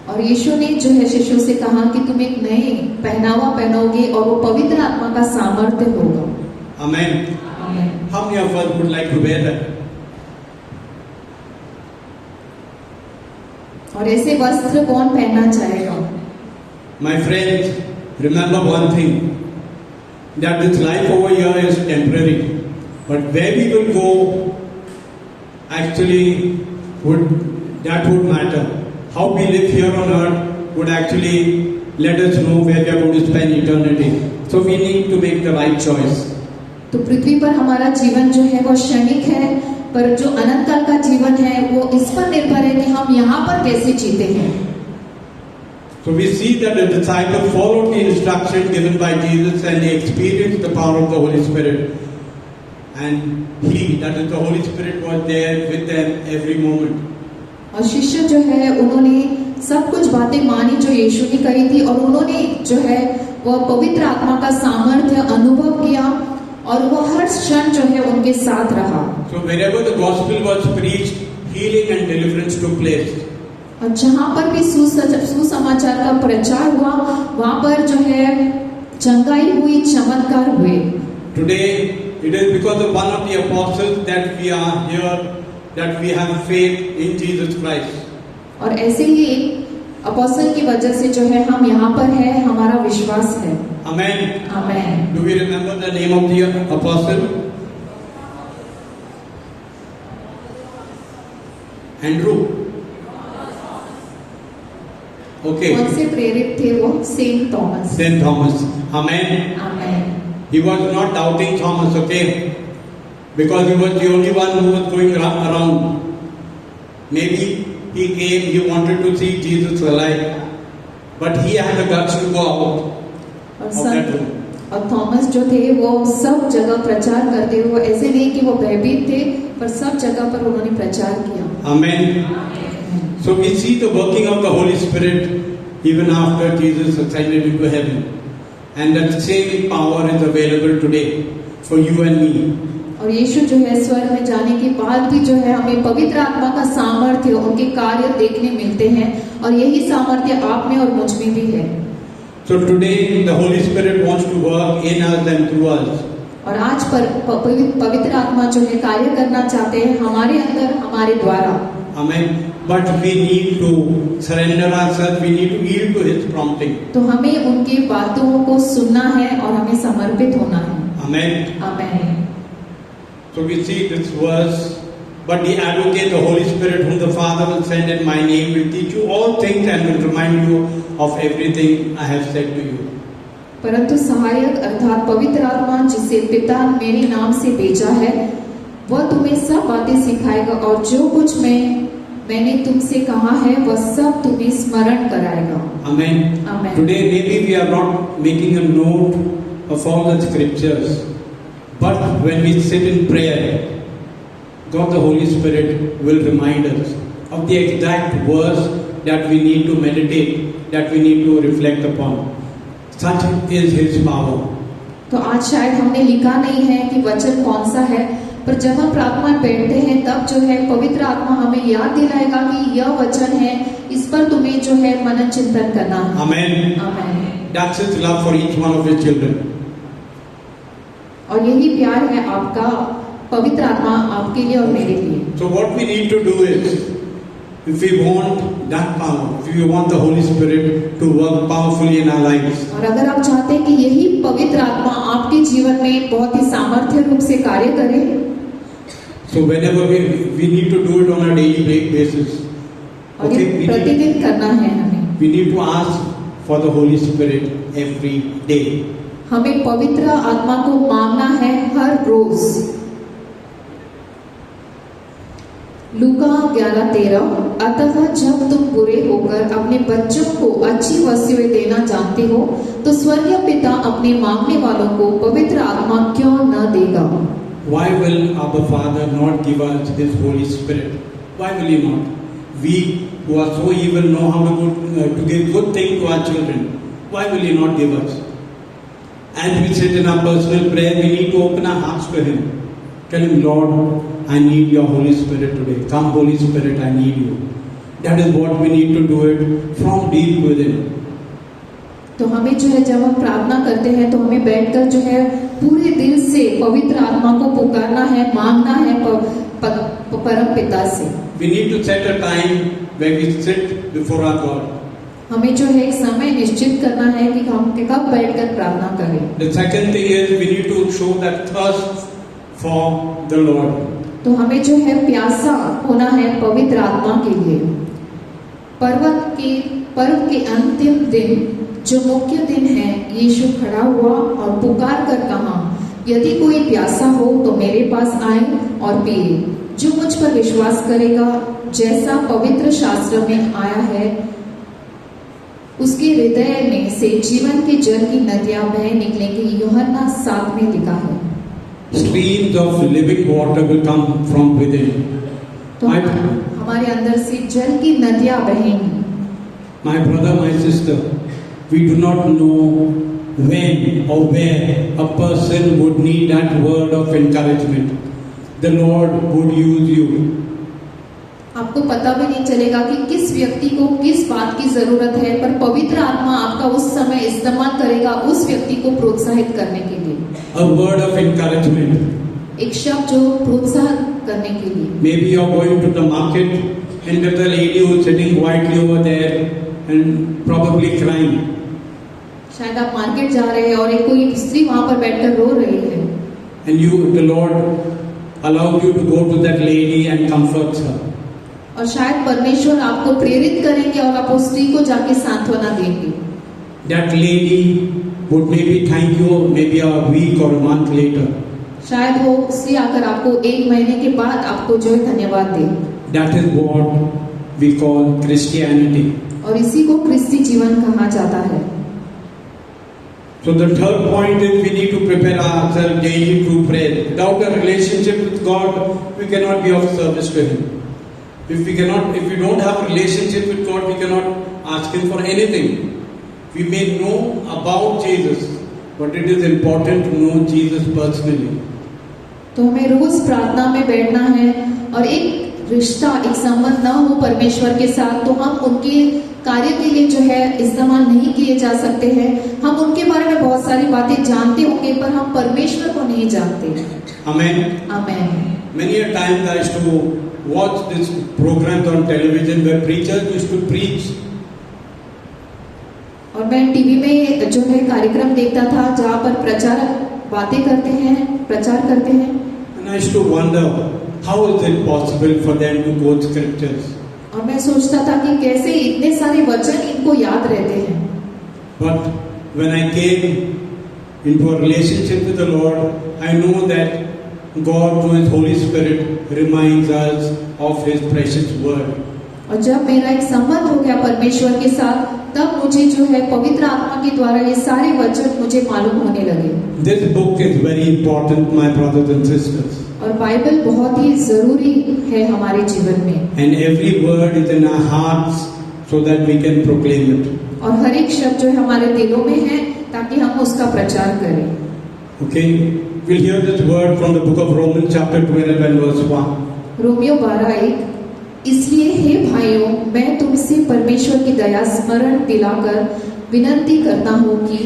और यीशु ने जो है शिष्यों से कहा कि तुम एक नए पहनावा पहनोगे और वो पवित्र आत्मा का सामर्थ्य होगा। Amen. Amen. How many of us would like to wear that? और ऐसे वस्त्र कौन पहनना चाहेगा? My friends, remember one thing, that this life over here is temporary, but where we will go actually would matter. How we live here on earth would actually let us know where we are going to spend eternity. So we need to make the right choice. तो पृथ्वी पर हमारा जीवन जो है वो क्षणिक है, पर जो अनंत काल का जीवन है वो इस पर निर्भर है कि हम यहाँ पर कैसे जीते हैं। So we see that the disciples followed the instruction given by Jesus and they experienced the power of the Holy Spirit. And He, that is the Holy Spirit, was there with them every moment. और शिष्य जो है उन्होंने सब कुछ बातें मानी जो यीशु ने कही थी और उन्होंने जो है वह पवित्र आत्मा का सामर्थ्य अनुभव किया और वो हर क्षण जो है उनके साथ रहा। So wherever the gospel was preached, healing and deliverance took place. और जहाँ पर भी सुसमाचार का प्रचार हुआ वहाँ पर जो है चंगाई हुई, चमत्कार हुए। Today it is because of one of the apostles that we are here, that we have faith in Jesus Christ. और ऐसे ही अपोस्टल की वजह से जो है हम यहाँ पर है, हमारा विश्वास है। Amen. Amen. Do we remember the name of the apostle? Andrew. Okay. कौन से प्रेरित थे वो? Saint Thomas. Saint Thomas. Amen. Amen. He was not doubting Thomas, okay? Because he was the only one who was going around. Maybe he came, he wanted to see Jesus alive. But he had the guts to go out of that room. और Thomas जो थे वो सब जगह प्रचार करते हुए, ऐसे नहीं कि वो भयभीत थे, पर सब जगह पर उन्होंने प्रचार किया। Amen. So we see the working of the Holy Spirit even after Jesus ascended into heaven. And that same power is available today for you and me. और यीशु जो है स्वर्ग में जाने के बाद भी जो है हमें पवित्र आत्मा का सामर्थ्य, उनके कार्य देखने मिलते हैं और यही सामर्थ्य आप में और मुझ में भी है। So today the Holy Spirit wants to work in us and through us. और आज पर पवित्र आत्मा जो है कार्य करना चाहते हैं हमारे अंदर, हमारे द्वारा। Amen. But we need to surrender ourselves. We need to yield to His prompting. तो हमें उनकी बातों को सुनना है और हमें समर्पित होना है। Amen. Amen. So we see this verse. But the Advocate, the Holy Spirit, whom the Father will send in my name, will teach you all things and will remind you of everything I have said to you. परंतु सहायक अर्थात पवित्र आत्मा जिसे पिता मेरे नाम से भेजा है वह तुम्हें सब बातें सिखाएगा और जो कुछ मैं मैंने तुमसे कहा है वह सब तुम्हें स्मरण कराएगा। Amen. Amen. Today maybe we are not making a note of all the scriptures, but when we sit in prayer, God the Holy Spirit will remind us of the exact verse that we need to meditate, that we need to reflect upon. Such is His power. तो आज शायद हमने लिखा नहीं है कि वचन कौन सा है, पर जब हम प्रार्थना में बैठते हैं तब जो है पवित्र आत्मा हमें याद दिलाएगा कि यह वचन है, इस पर तुम्हें जो है मनन चिंतन करना है। Amen. Amen. That's His love for each one of His children. और यही प्यार है आपका, पवित्र आत्मा आपके लिए और मेरे लिए। So what we need to do is, if we want that power, if we want the Holy Spirit to work powerfully in our lives, और अगर आप चाहते हैं कि यही पवित्र आत्मा आपके जीवन में बहुत ही सामर्थ्य रूप से कार्य करे, so whenever we need to do it on a daily basis. और ये प्रतिदिन करना है हमें। We need to ask for the Holy Spirit every day. हमें पवित्र आत्मा को मांगना है हर रोज। लूका 11:13 अतः जब तुम बुरे होकर अपने बच्चों को अच्छी वस्तुएं देना जानते हो तो स्वर्गीय पिता अपने मांगने वालों को पवित्र आत्मा क्यों न देगा। Why will our Father not give us His Holy Spirit? Why will He not? We who are so evil know how to give good things to our children. Why will He not give us? And we sit in our personal prayer, we need to open our hearts to Him. Tell Him, Lord, I need your Holy Spirit today. Come, Holy Spirit, I need you. That is what we need to do it from deep within. तो हमें जो है जब हम प्रार्थना करते हैं तो हमें बैठकर जो है पूरे दिल से पवित्र आत्मा को पुकारना है, मांगना है परम पिता से। We need to set a time where we sit before our God. हमें जो है एक समय निश्चित करना है कि हम कब बैठकर प्रार्थना करें। The second thing is we need to show that thirst for the Lord. तो हमें जो है प्यासा होना है पवित्र आत्मा के लिए। पर्व के अंतिम दिन जो मुख्य दिन है, यीशु खड़ा हुआ और पुकार कर कहा, यदि कोई प्यासा हो तो मेरे पास आए और पिए। जो मुझ पर विश्वास करेगा, जैसा पवित्र शास्त्र में आया है, उसके हृदय में से जीवन के जल की नदियां बह निकलेंगी। यूहन्ना 7 में लिखा है। Streams of living water will come from within. तो हमारे अंदर से जल की नदियां बहेंगी। My brother, my sister, we do not know when or where a person would need that word of encouragement. The Lord would use you. आपको पता भी नहीं चलेगा कि किस व्यक्ति को किस बात की जरूरत है, पर पवित्र आत्मा आपका उस समय इस्तेमाल करेगा उस व्यक्ति को प्रोत्साहित करने के लिए। A word of encouragement. एक शब्द जो प्रोत्साहित करने के लिए। Maybe you are going to the market and there's a lady who is sitting quietly over there and probably crying. शायद आप मार्केट जा रहे हैं और एक कोई स्त्री वहां पर बैठकर रो रही है। And the Lord allowed you to go to that lady and comfort her. और शायद परमेश्वर आपको प्रेरित करेंगे और आप उस स्त्री को जाके सांत्वना देंगे। That lady would maybe thank you maybe a week or a month later. शायद वो स्त्री आकर आपको 1 महीने के बाद आपको जो है धन्यवाद दे। That is what we call Christianity. और इसी को क्रिस्ती जीवन कहा जाता है। So the third point is we need to prepare ourselves daily through prayer. Without a relationship with God, we cannot be of service to Him. If we don't have a relationship with God, we cannot ask Him for anything. We may know about Jesus, but it is important to know Jesus personally. तो हमें रोज प्रार्थना में बैठना है और एक रिश्ता, एक संबंध न हो परमेश्वर के साथ तो हम उनके कार्य के लिए जो है इस्तेमाल नहीं किए जा सकते हैं। हम उनके बारे में बहुत सारी बातें जानते होंगे पर हम परमेश्वर को नहीं जानते। Amen. Amen. Many a times I used to watch these programs on television where preachers used to preach. और मैं टीवी में जो है कार्यक्रम देखता था जहाँ पर प्रचारक बातें करते हैं, प्रचार करते हैं। And I used to wonder how is it possible for them to quote scriptures. और मैं सोचता था कि कैसे इतने सारे वचन इनको याद रहते हैं। But when I came into a relationship with the Lord, I know that God through His Holy Spirit reminds us of His precious word. और जब मेरा एक संबंध हो गया परमेश्वर के साथ, तब मुझे जो है पवित्र आत्मा के द्वारा ये सारे वचन मुझे मालूम होने लगे। This book is very important, my brothers and sisters. और बाइबल बहुत ही जरूरी है हमारे जीवन में, And every word is in our hearts so that we can proclaim it. और हर एक शब्द जो है हमारे दिलों में है ताकि हम उसका प्रचार करें। Okay, we'll hear this word from the book of Romans chapter 12 and verse 1. Romeo 12:1, इसलिए हे भाइयों, मैं तुमसे परमेश्वर की दया स्मरण दिलाकर विनती करता हूँ कि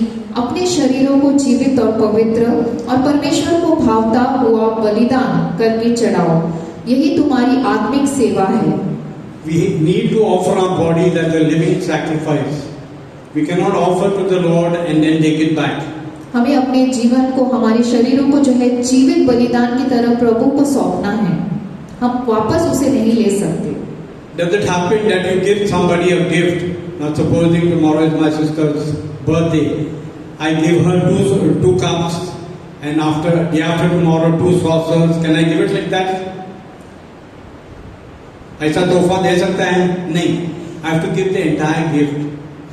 अपने शरीरों को जीवित और पवित्र और परमेश्वर को भावता हुआ बलिदान करके चढ़ाओ, यही तुम्हारी आत्मिक सेवा है। We need to offer our bodies as a living sacrifice. We cannot offer to the Lord and then take it back. हमें अपने जीवन को, हमारे शरीरों को जो है जीवित बलिदान की तरह प्रभु को सौंपना है, हम वापस उसे नहीं ले सकते। Does it happen that you give somebody a gift? Now supposing tomorrow is my sister's birthday, I give her two cups and day after tomorrow 2 saucers. Can I give it like that? ऐसा तोहफा दे सकता है? नहीं. I have to give the entire gift.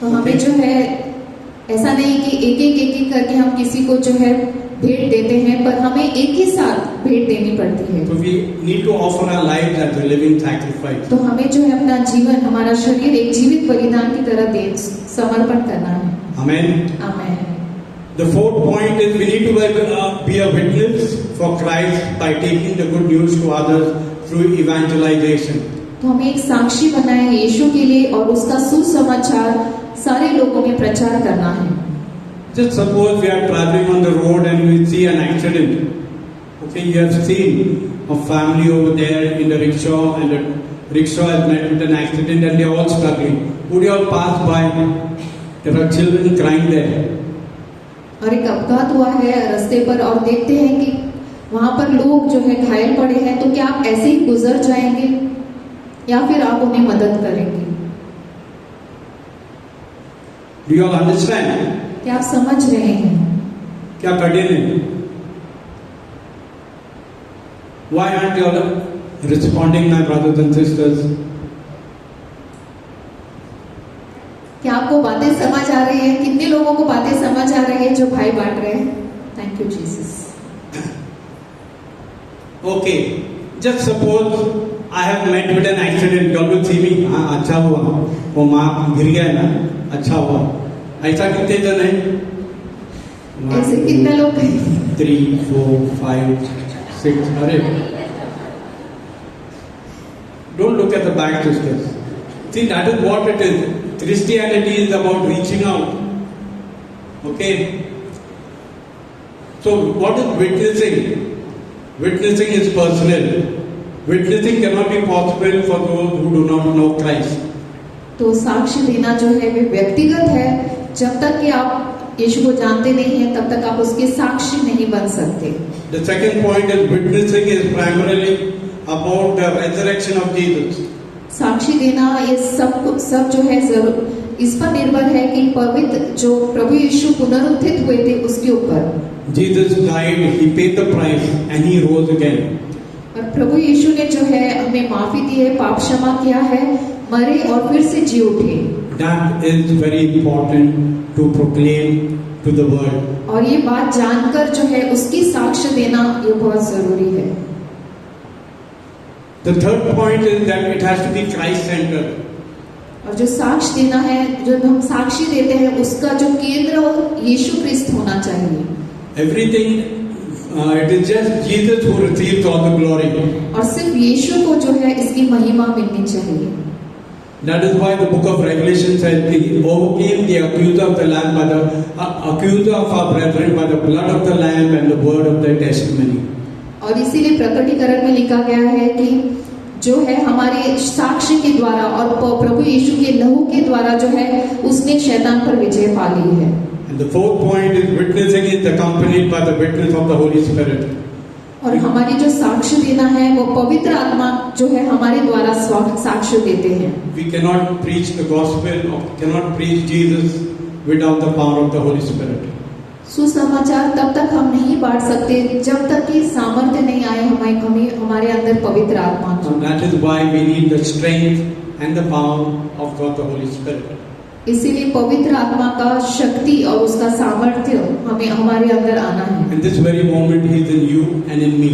तो हमें जो है ऐसा नहीं कि एक करके हम किसी को जो है भेंट देते हैं, पर हमें एक ही साथ भेंट देनी पड़ती है। So we need to offer our lives as a living sacrifice. तो हमें जो है अपना जीवन, हमारा शरीर एक जीवित बलिदान की तरह दे समर्पण करना है। Amen. Amen. The fourth point is we need to be a witness for Christ by taking the good news to others through evangelization. तो हमें एक साक्षी बनना है यीशु के लिए और उसका सुसमाचार सारे लोगों में प्रचार करना है। Just suppose we are traveling on the road and we see an accident. Okay, you have seen a family over there in the rickshaw and the rickshaw has met with an accident and they are all struggling. Would you all pass by? There are children crying there. और एक अपघात हुआ है रास्ते पर और देखते हैं कि वहां पर लोग जो है घायल पड़े हैं, तो क्या आप ऐसे ही गुजर जाएंगे या फिर आप उन्हें मदद करेंगे? Do you all understand? क्या आप समझ रहे हैं? क्या कठिन है? Why aren't you all responding, my brothers and sisters? क्या आपको बातें समझ आ रही है? कितने लोगों को बातें समझ आ रही है जो भाई बांट रहे हैं? Thank you Jesus. Okay, just suppose I have met with an accident. You all will see me. हाँ, अच्छा हुआ, वो माँ गिर गया ना, अच्छा हुआ। ऐसा कितने जन हैं? ऐसे कितने लोग हैं? 3, 4, 5, 6. अरे, don't look at the back, sisters. See, that is what it is. Christianity is about reaching out. Okay. So, what is witnessing? Witnessing is personal. Witnessing cannot be possible for those who do not know Christ. तो साक्ष्य देना जो है वे व्यक्तिगत है। जब तक कि आप यीशु को जानते नहीं हैं, तब तक आप उसके साक्षी नहीं बन सकते। The second point is witnessing is primarily about the resurrection of Jesus. साक्षी देना ये सब जो है जरूर इस पर निर्भर है कि पवित्र जो प्रभु यीशु पुनरुत्थित हुए थे उसके ऊपर। Jesus died, he paid the price and he rose again. और प्रभु यीशु ने जो है हमें माफी दी है, पाप क्षमा किया है, मरे और फिर से जी उठे। That is very important to proclaim to the world. और ये बात जानकर जो है उसकी साक्ष्य देना ये बहुत जरूरी है। The third point is that it has to be Christ-centered. और जो साक्ष्य देना है, जो हम साक्षी देते हैं, उसका जो केंद्र यीशु क्रिस्त होना चाहिए। Everything, it is just Jesus who receives all the glory. और सिर्फ यीशु को जो है इसकी महिमा मिलनी चाहिए। That is why the book of Revelation says, "He overcame the accuser of the Lamb by the accuser of our brethren by the blood of the Lamb and the word of their testimony." और इसीलिए प्रकटीकरण में लिखा गया है कि जो है हमारे साक्ष्य के द्वारा और प्रभु यीशु के लहू के द्वारा जो है उसने शैतान पर विजय पा ली है। And the fourth point is witnessing is accompanied by the witness of the Holy Spirit. और हमारी जो साक्ष्य देना है वो पवित्र आत्मा जो है हमारे द्वारा साक्ष्य देते हैं। We cannot preach the gospel or cannot preach Jesus without the power of the Holy Spirit. सुसमाचार तब तक हम नहीं बांट सकते जब तक कि सामर्थ्य नहीं आए हमारे अंदर पवित्र आत्मा So का। that is why we need the strength and the power of God the Holy Spirit. इसीलिए पवित्र आत्मा का शक्ति और उसका सामर्थ्य हमें हमारे अंदर आना है। In this very moment He is in you and in me.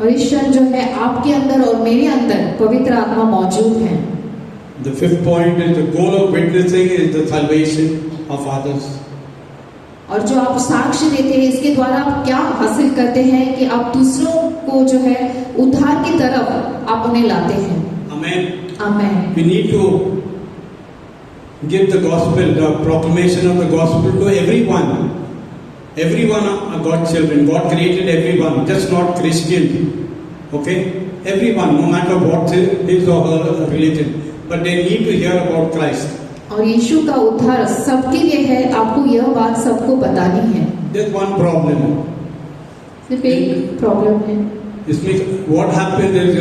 और इस क्षण जो है आपके अंदर और मेरे अंदर पवित्र आत्मा मौजूद है। The fifth point is the goal of witnessing is the salvation of others. और जो आप साक्ष्य देते हैं इसके द्वारा आप क्या हासिल करते हैं कि आप दूसरों को जो है उद्धार की तरफ आप उन्हें लाते हैं। Amen. Amen. We need to give the gospel, the proclamation of the gospel to everyone. Everyone are God's children. God created everyone, just not Christians. Okay? Everyone, no matter what his or her religion. But they need to hear about Christ. और यीशु का उद्धार सबके लिए है, आपको यह बात सबको बतानी है। There's one problem. सिर्फ एक प्रॉब्लम है। इसमें what happens is,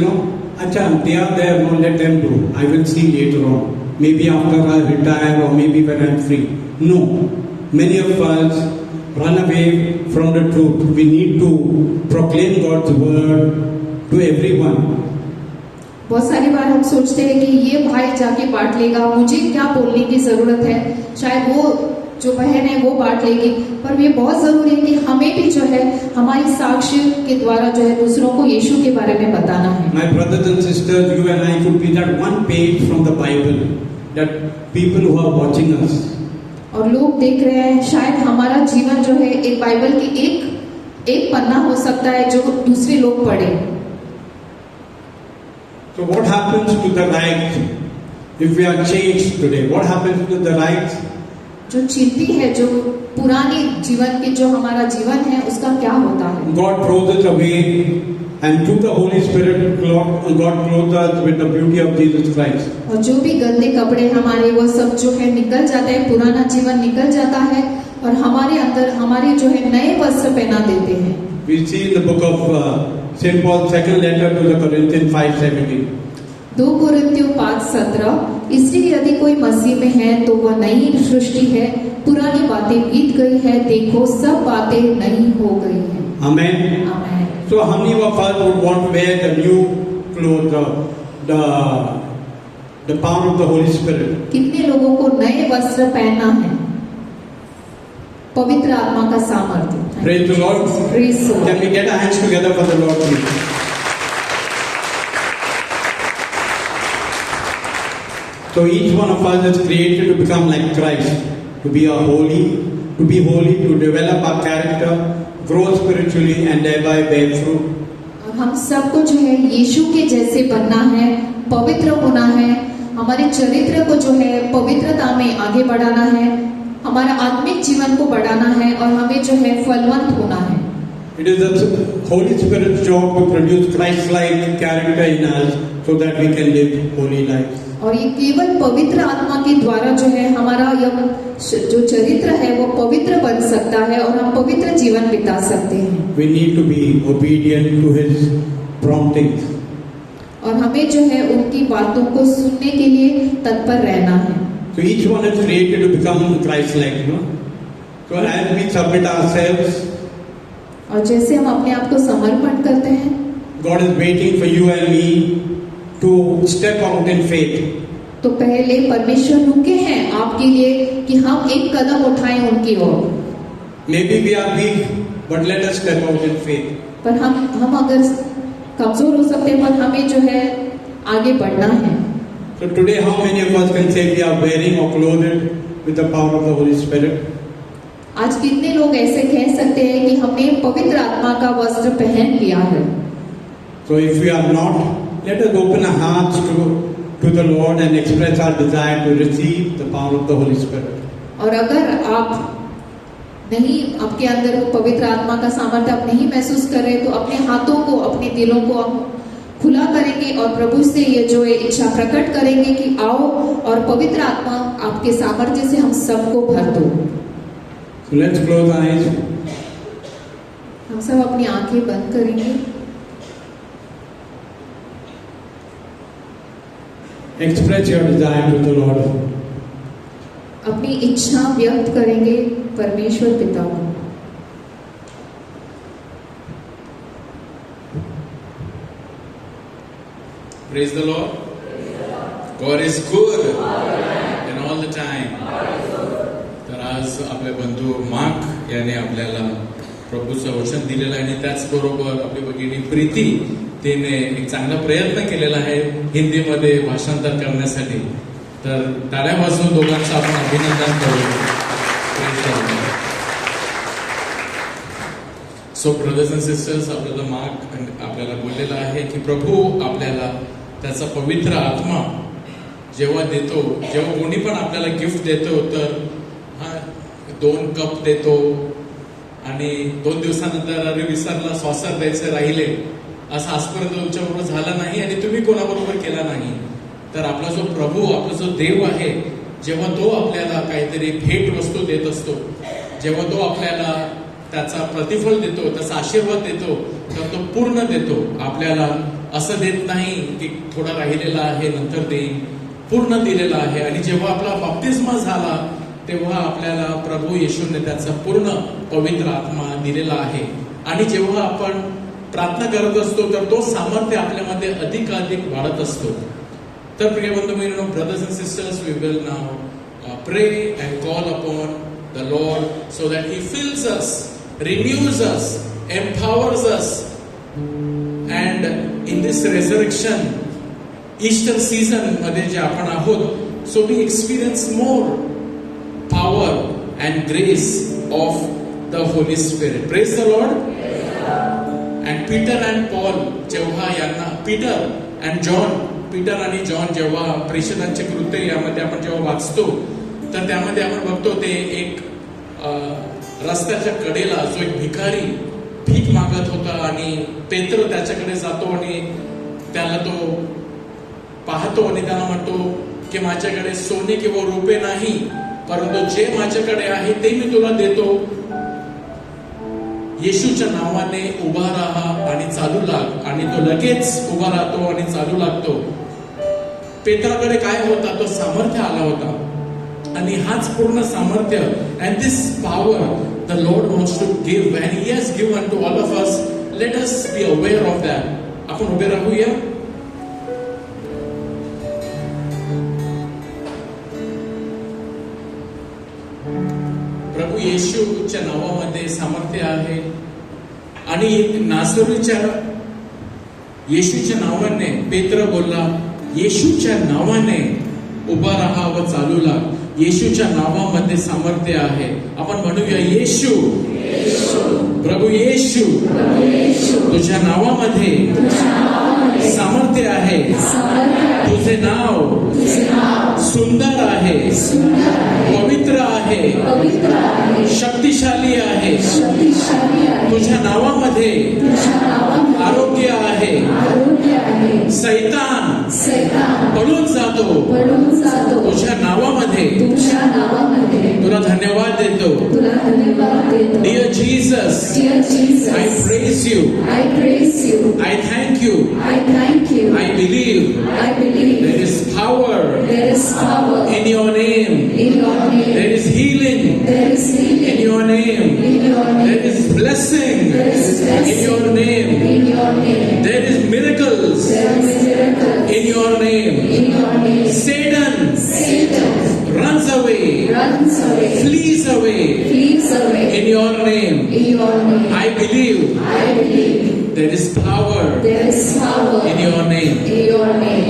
अच्छा, they are there, no, let them do. I will see later on. Maybe after I retire or maybe when I'm free. No. Many of us run away from the truth. We need to proclaim God's word to everyone. बहुत सारी बार हम सोचते हैं कि ये भाई जाके बांट लेगा, मुझे क्या बोलने की जरूरत है, शायद वो जो बहन है वो बांट लेगी। पर ये बहुत जरूरी है कि हमें भी जो है हमारी साक्ष्य के द्वारा जो है दूसरों को यीशु के बारे में बताना है। My brothers and sisters, you and I could be that one page from the Bible that people who are watching us. और लोग देख रहे हैं, शायद हमारा जीवन जो है एक बाइबल की एक पन्ना हो सकता है जो दूसरे लोग पढ़े। So what happens to the right if we are changed today? What happens to the right? जो चिंती है, जो पुरानी जीवन के जो हमारा जीवन है उसका क्या होता है? God throws it away, and through the Holy Spirit, God clothes us with the beauty of Jesus Christ. और जो भी गंदे कपड़े हमारे वो सब जो है निकल जाता है, पुराना जीवन निकल जाता है और हमारे अंदर हमारे जो है नए वस्त्र पहना देते हैं। We see in the book of St. Paul's second letter to the Corinthians 5:17. 2 कोरिन्थियों 5:17, इसलिए यदि कोई मसीह में है तो वह नई सृष्टि है, पुरानी बातें बीत गई है, देखो सब बातें नई हो गई हैं। Amen. आमीन। So how many of us would want to wear the new clothes, the power of the Holy Spirit? कितने लोगों को नए वस्त्र पहनना है? पवित्र आत्मा का सामर्थ्य। Praise the Lord. Praise the Lord. Can we get our hands together for the Lord, please? So each one of us is created to become like Christ, to be holy, to develop our character, grow spiritually, and thereby bear fruit. और हम सबको जो है यीशु के जैसे बनना है, पवित्र होना है, हमारे चरित्र को जो है पवित्रता में आगे बढ़ाना है, हमारा आत्मिक जीवन को बढ़ाना है और हमें जो है फलवंत होना है। It is the Holy Spirit's job to produce Christ-like character in us so that we can live holy lives. और ये केवल पवित्र आत्मा के द्वारा जो है हमारा यह जो चरित्र है वो पवित्र बन सकता है और हम पवित्र जीवन बिता सकते हैं। We need to be obedient to His promptings. और हमें जो है उनकी बातों को सुनने के लिए तत्पर रहना है। So each one is created to become Christ-like, So as we submit ourselves, और जैसे हम अपने आप को समर्पण करते हैं, God is waiting for you and me to step out in faith. तो पहले परमेश्वर रुके हैं आपके लिए कि हम एक कदम उठाएं उनकी ओर। Maybe we are weak, but let us step out in faith. पर हम अगर कमजोर हो सकते हैं, पर हमें जो है आगे बढ़ना है। So today, how many of us can say we are wearing or clothed with the power of the Holy Spirit? आज कितने लोग ऐसे कह सकते हैं कि हमने पवित्र आत्मा का वस्त्र पहन लिया है? So if we are not, let us open our hearts to the Lord and express our desire to receive the power of the Holy Spirit. और अगर आप नहीं, आपके अंदर वो पवित्र आत्मा का सामर्थ्य आप नहीं महसूस कर रहे, तो अपने हाथों को, अपने दिलों को हम खुला करेंगे और प्रभु से ये जो है इच्छा प्रकट करेंगे कि आओ और पवित्र आत्मा आपके सामर्थ्य से हम सबको भर दो। So let's close our eyes. हम सब अपनी आंखें बंद करेंगे। Express your desire to the Lord. अपनी इच्छा व्यक्त करेंगे परमेश्वर पिता को। Praise the Lord. God is good and all the time. तर आज आपले बंधू मार्क याने आपल्याला प्रभूचं वचन दिलेलं आहे आणि त्याचबरोबर आपली भगिनी प्रीती तिने एक चांगला प्रयत्न केलेला आहे हिंदीमध्ये भाषांतर करण्यासाठी. तर टाळ्या वाजवून दोघांचं आपण अभिनंदन करू. सो ब्रदर्स अँड सिस्टर्स, आपल्याला मार्क आपल्याला बोललेला आहे की प्रभू आपल्याला त्याचा पवित्र आत्मा जेव्हा देतो, जेव्हा कोणी पण आपल्याला गिफ्ट देतो तर 2 कप देतो आणि 2 दिवसानंतर अरे विसरला, सॉसर द्यायचे राहिले, असं आजपर्यंत तुमच्याबरोबर झालं नाही आणि तुम्ही कोणाबरोबर केला नाही. तर आपला जो प्रभू, आपला जो देव आहे, जेव्हा तो आपल्याला काहीतरी भेट वस्तू देत असतो, जेव्हा तो आपल्याला त्याचा प्रतिफल देतो, त्याचा आशीर्वाद देतो, तर तो पूर्ण देतो. आपल्याला असं देत नाही की थोडा राहिलेला आहे नंतर देईन, पूर्ण दिलेला आहे. आणि जेव्हा आपला बाप्तिस्मा झाला तेव्हा आपल्याला प्रभू येशूने त्याचा पूर्ण पवित्र आत्मा दिलेला आहे. आणि जेव्हा आपण प्रार्थना करत असतो तर तो सामर्थ्य आपल्यामध्ये अधिकाधिक वाढत असतो. तर प्रिय बंधू मित्रांनो, brothers and sisters, we will now pray and call upon the Lord so that he fills us, renews us, empowers us, and in this resurrection Easter season मध्ये जे आपण आहोत, so we experience more power and grace of the Holy Spirit. Praise the Lord. And Peter and Paul जेव्हा यांना Peter आणि John जेव्हा प्रेषितांचे कृत्य यामध्ये आपण जेव्हा वाचतो तर त्यामध्ये आपण बघतो ते एक रस्त्याच्या कडेला जो एक भिकारी भीक मागत होता आणि पेत्र त्याच्याकडे जातो आणि त्याला तो पाहतो आणि त्याला म्हणतो की माझ्याकडे सोने किंवा रुपये नाही, परंतु जे माझ्याकडे आहे ते मी तुला देतो. येशूच्या नावाने उभा राहा आणि चालू लाग. आणि तो लगेच उभा राहतो आणि चालू लागतो. पेत्राकडे काय होता? तो सामर्थ्य आला होता आणि हाच पूर्ण सामर्थ्य, and this power the Lord wants to give and he has given to all of us. Let us be aware of that. आपण उभे राहूया. प्रभू येशूच्या नावामध्ये सामर्थ्य आहे आणि नासरीच्या येशूच्या नावाने पेत्र बोलला, येशूच्या नावाने उभा राहा व चालू लाग. येशूच्या नावामध्ये सामर्थ्य आहे. आपण म्हणूया, येशू, प्रभू येशू, तुझ्या नावामध्ये सामर्थ्य आहे. तुझे नाव सुंदर आहे, पवित्र आहे, शक्तिशाली आहे. तुझ्या नावामध्ये आरोग्य आहे. सैतान पळून जातो तुझ्या नावामध्ये. तुला धन्यवाद देतो. Dear Jesus, I praise you. I thank you. I believe there is power in your name. There is healing in your name. There is blessing in your name. There is miracles in your name. Satan runs away, flees away in your name. I believe there is power in your name.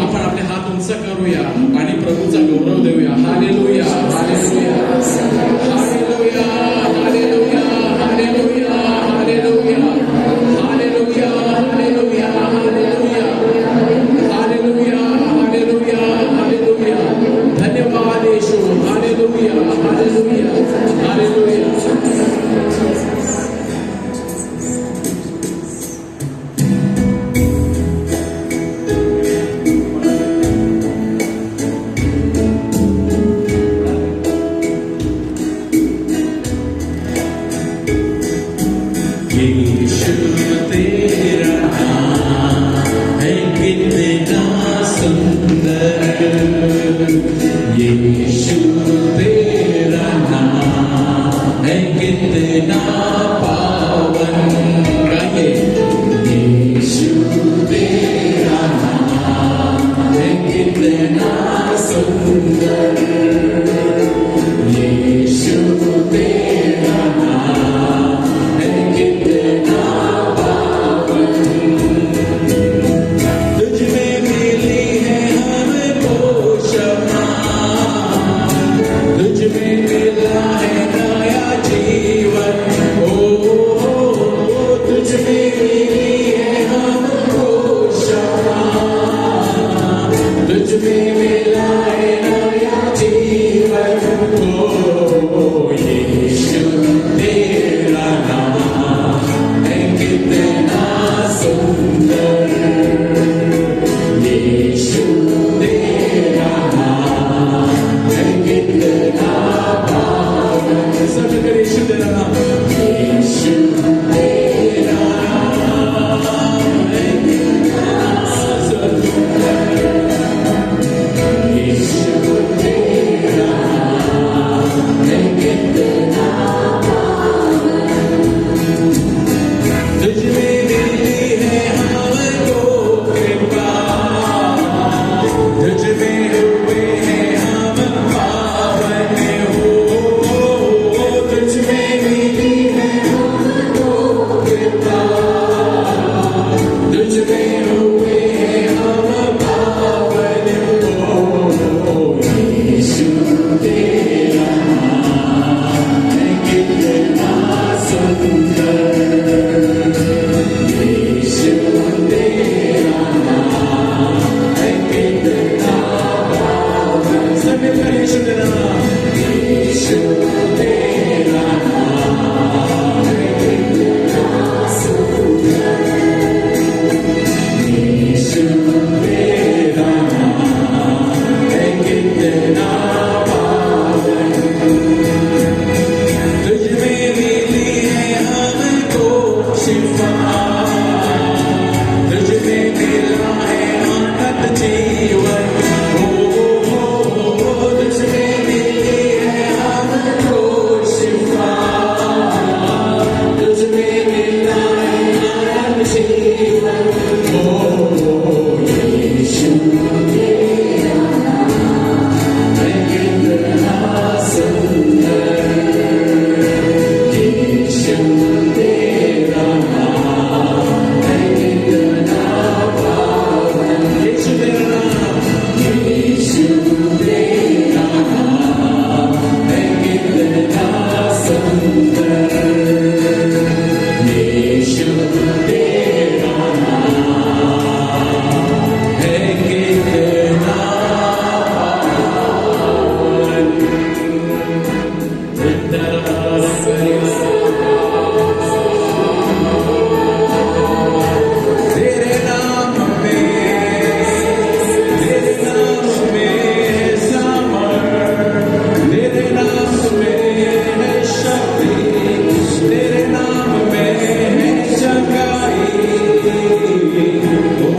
आपण आपले हात उंच करूया आणि प्रभूचा गौरव देऊया. Hallelujah, hallelujah, hallelujah, hallelujah, hallelujah, hallelujah, hallelujah, hallelujah, hallelujah, hallelujah, hallelujah, hallelujah. धन्यवाद येशू. Hallelujah, hallelujah, hallelujah. सर्व करे यीशु तेरा नाम, यीशु तेरा नाम है कितना सुंदर, यीशु तेरा नाम है कितना तुझ में मिली है हमको कृपा, तुझ में हुए हैं हम पावन हो, तुझ में मिली है हमको कृपा, तुझ में हुए हैं हम पावन हो, यीशु तेरा नाम है कितना सुंदर, यीशु तेरा नाम है कितना पावन, सब मिलकर यीशु तेरा नाम, यीशु तेरा नाम है कितना सुंदर, यीशु तेरा नाम है कितना पावन, तुझ में मिली है हमको शिफा, तुझ में मिला है अनंत जीवन, तुझ में मिली है हमको शिफा, तुझ में मिला है अनंत जीवन, यीशु तेरा नाम है कितना सुंदर, यीशु तेरा नाम है कितना पावन, यीशु तेरा नाम, यीशु तेरा नाम है कितना सुंदर, यीशु तेरा नाम है कितना तेरे नाम में है सामर्थ, तेरे नाम में है शक्ति, तेरे नाम में है चंगाई, ओ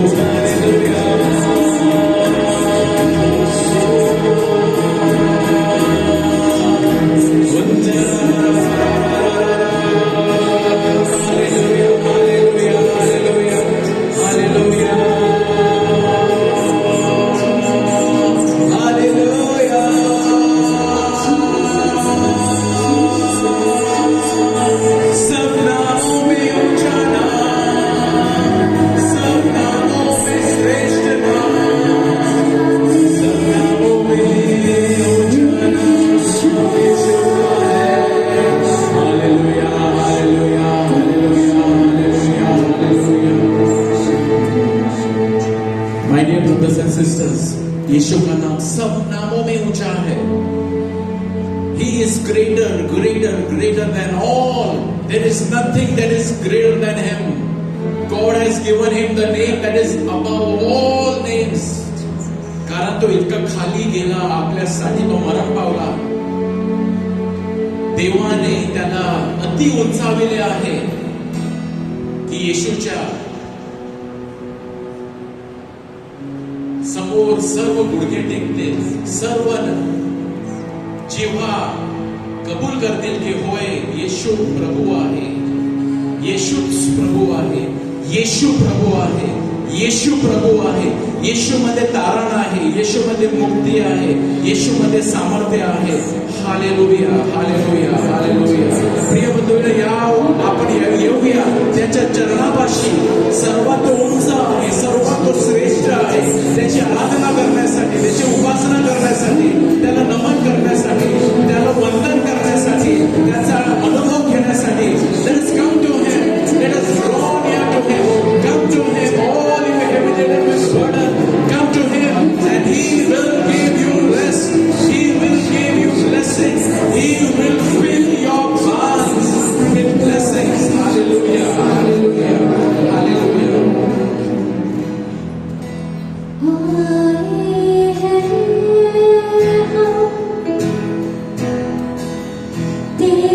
हालेलुया, सब नामों में ऊंचा नाम, सब नामों में श्रेष्ठ नाम, सब नामों में ऊंचा नाम यीशु का है, hallelujah hallelujah hallelujah hallelujah hallelujah. My dear brothers and sisters, यीशु का नाम सब नामों में ऊंचा है। He is greater, greater, greater than all. There is nothing that is greater than Him. God has given Him the name that is above all names. कारण तो इतका खाली गेला, आपल्यासाठी तो मरण पावला. देवाने त्याला अति उंचाविले आहे की येशूच्या समोर सर्व गुडघे टेकतील, सर्व जेव्हा कबूल करतील की होय येशू प्रभू आहे, येशूच प्रभू आहे, येशू प्रभू आहे, येशू प्रभू आहे, येशू मध्ये तारण आहे, येशू मध्ये मुक्ती आहे, येशू मध्ये सामर्थ्य आहे. Hallelujah hallelujah hallelujah. प्रिय बंधूंनो, या आपण येऊया त्याच्या चरणापाशी. सर्वात उंच आहे, सर्वात श्रेष्ठ आहे, त्याची आराधना करण्यासाठी, त्याची उपासना करण्यासाठी, त्याला नमन करण्यासाठी, त्याला वंदन करण्यासाठी, त्याचा अनुभव घेण्यासाठी. Let us come to Him. Let us draw near to Him. Come to Him, all you heavy laden with burden. Come to Him, and He will give you rest. He will give you blessings. He will fill your barns with blessings. Hallelujah, hallelujah, hallelujah. तेरे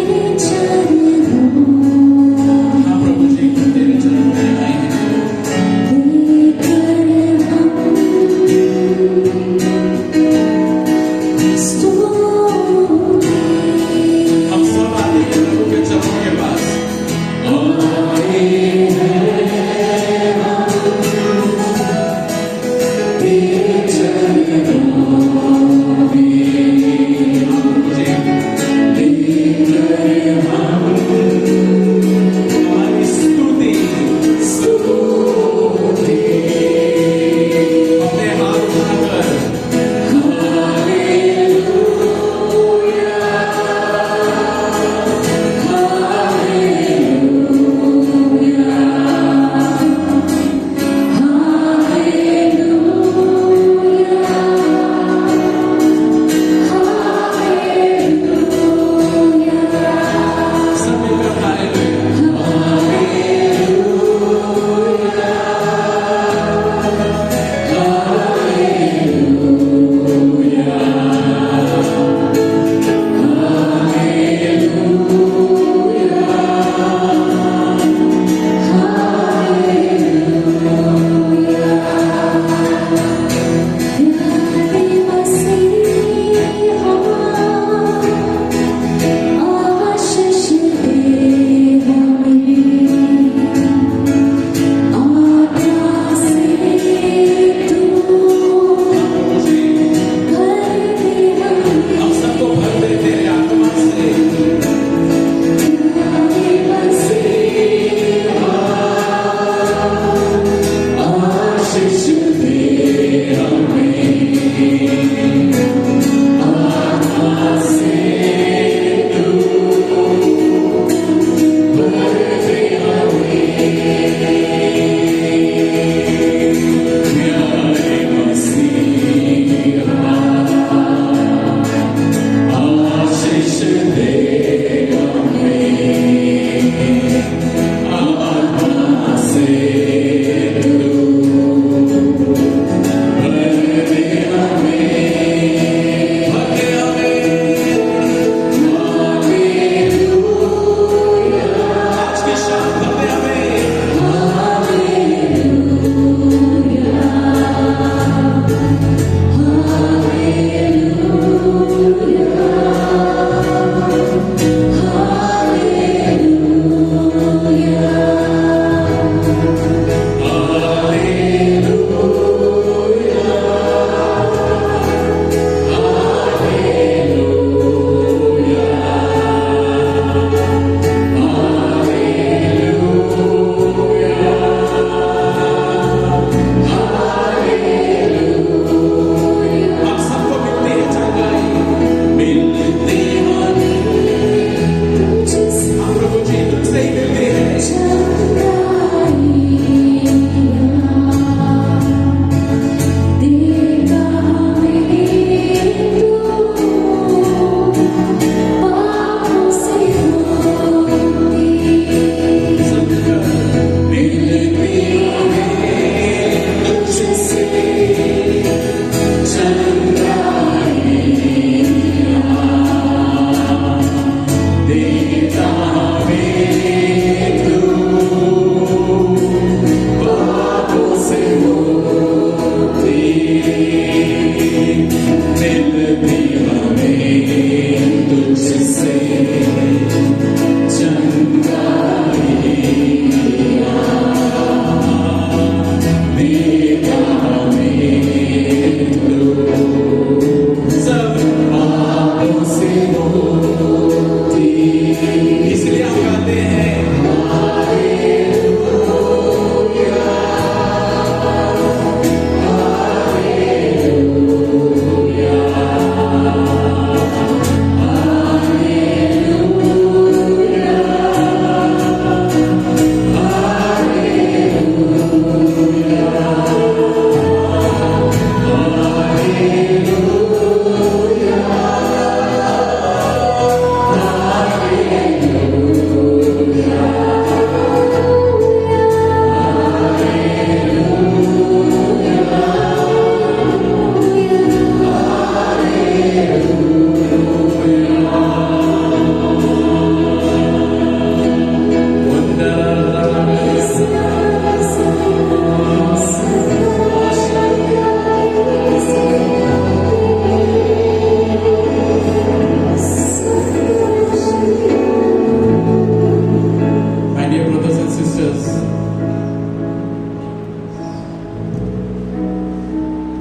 इसलिए हम गाते हैं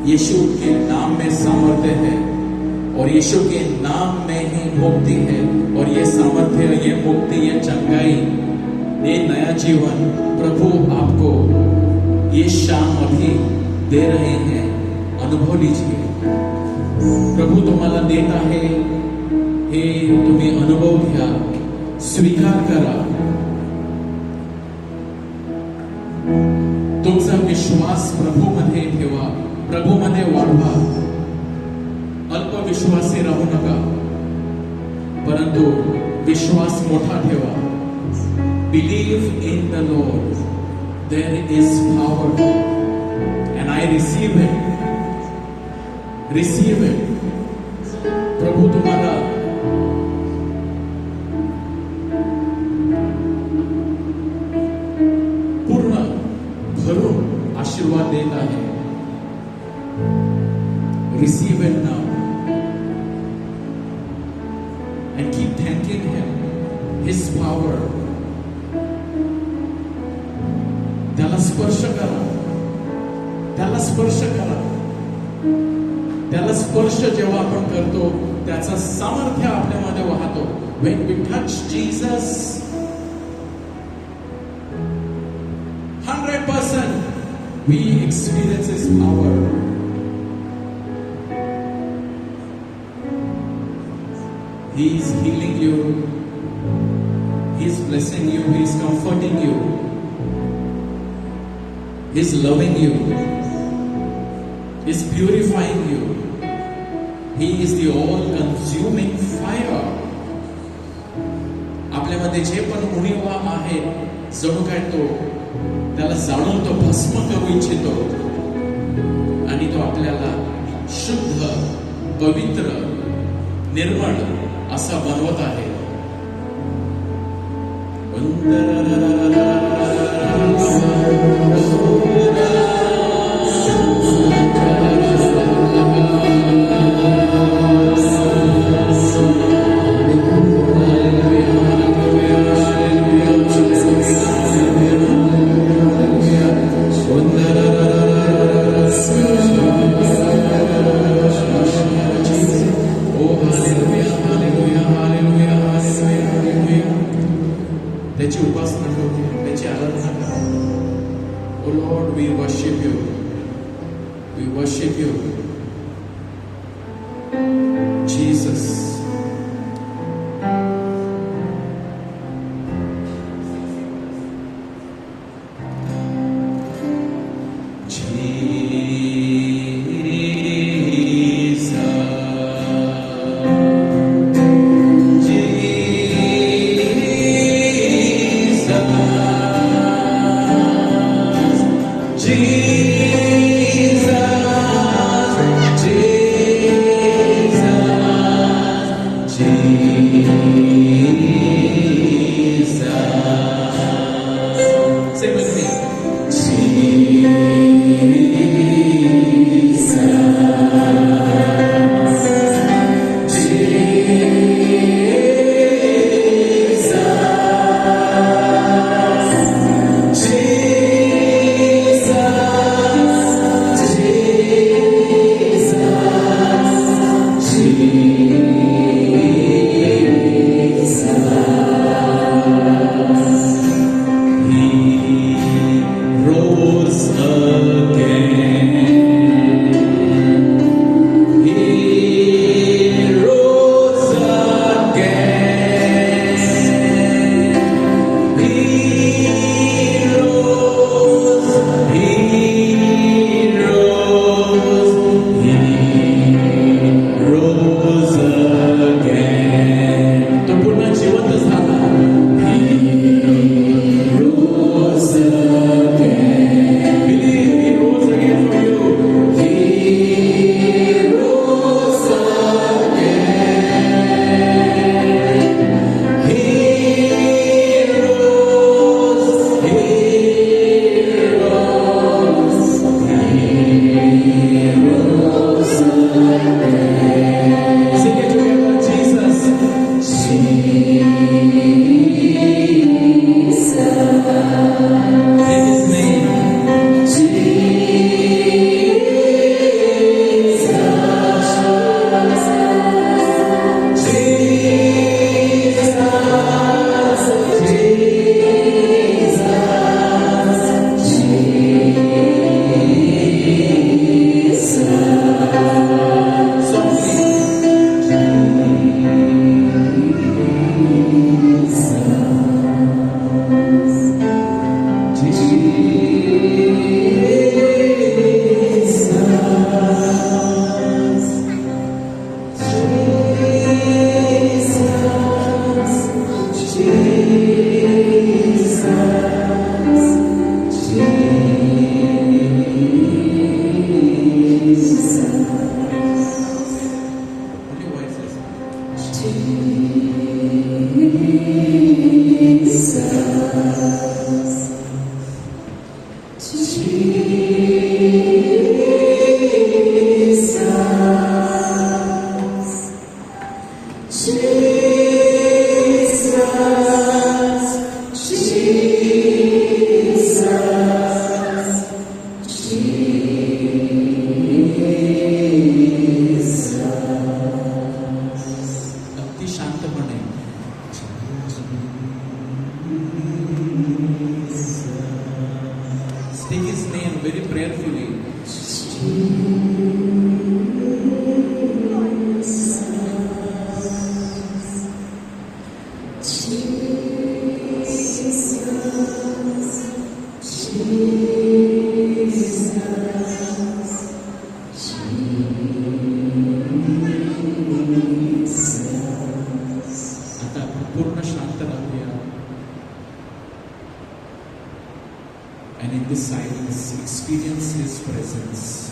यीशु के नाम में सामर्थ्य है और यीशु के नाम में ही मुक्ति है। और ये सामर्थ्य, ये मुक्ति, ये चंगाई, ये नया जीवन प्रभु आपको ये शाम अभी दे रहे हैं। अनुभव लीजिए, प्रभु तुम्हाला देत आहे हे तुम्ही अनुभव घ्या, स्वीकार करा। तुमचा विश्वास प्रभूमध्ये ठेवा, प्रभूमध्ये वाढवा। अल्प विश्वासी राहू नका, परंतु विश्वास मोठा ठेवा। Believe in the Lord, there is power and I receive it. Receive it. प्रभू तुम्हाला पूर्ण भरून आशीर्वाद देत आहे। Receive it now and keep thanking Him, His power. त्याला स्पर्श करा, त्याला स्पर्श करा। त्याला स्पर्श जेव्हा आपण करतो त्याचा सामर्थ्य आपल्यामध्ये वाहतो। When we touch Jesus, 100% we experience His power. He is healing you. He is blessing you. He is comforting you. He is loving you. He is purifying you. He is the all-consuming fire. आपल्यामध्ये जे पण उणीवा आहे, जणू काय तो त्याला जाणून तो भस्म करू इच्छितो आणि तो आपल्याला शुद्ध, पवित्र, निर्मळ असा बनवत आहे। त्याची उपासना करू, त्याची आराधना करा। O Lord, we worship you, we worship you Jesus. Jesus, it prayerfully. आता आपण पूर्ण शांत राहूया. And in this silence, experience His presence.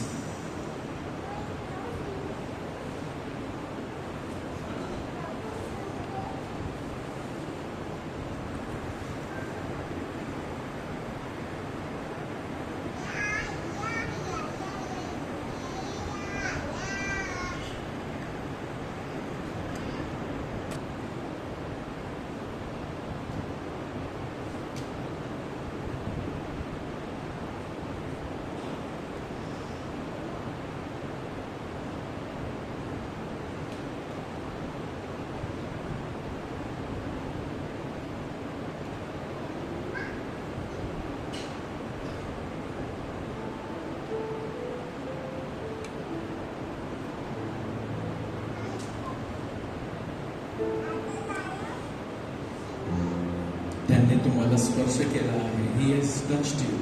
त्यांनी तुम्हाला स्पर्श केला आहे. He has touched you.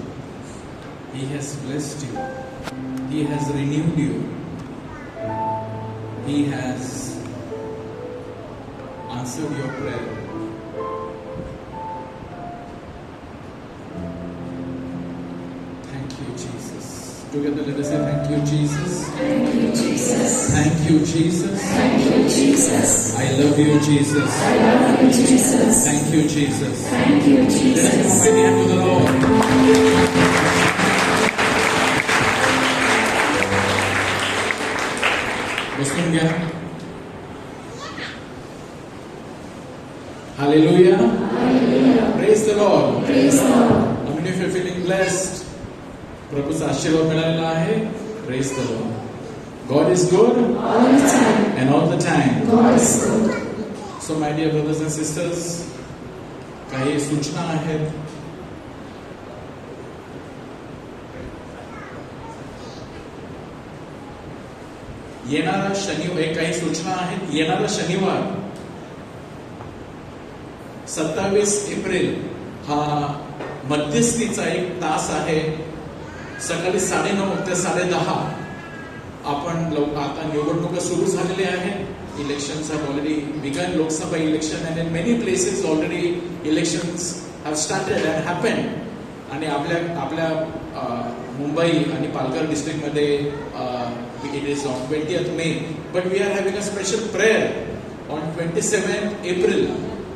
He has blessed you. He has renewed you. He has answered your prayer. Thank you, Jesus. Together let us say thank you, Jesus. Thank you, Jesus. Thank you, Jesus. Thank you, Jesus. I love you, Jesus. I love you, Jesus. Thank you, Jesus. Thank you, Let us give a Jesus. mighty hand to the Lord. बसून घ्या. Hallelujah. Hallelujah. Praise the Lord. Praise the Lord. How many of you are feeling blessed? प्रभूचा आशीर्वाद मिळालेला आहे. Praise the Lord. God is good All the time. and all the time. God is good. So my dear brothers and sisters, काही सूचना आहेत. येणारा शनिवार काही सूचना आहेत. येणारा शनिवार 27 एप्रिल हा मध्यस्थीचा एक तास आहे. सकाळी 9:30 ते 10:30. आपण आता निवडणुका सुरू झालेल्या आहेत. Elections have already begun. Lokasabha election and in many places already elections have started and happened. आणि आपल्या मुंबई आणि पालघर डिस्ट्रिक्ट मध्ये it is on 20th May, but we are having a special prayer on 27th April.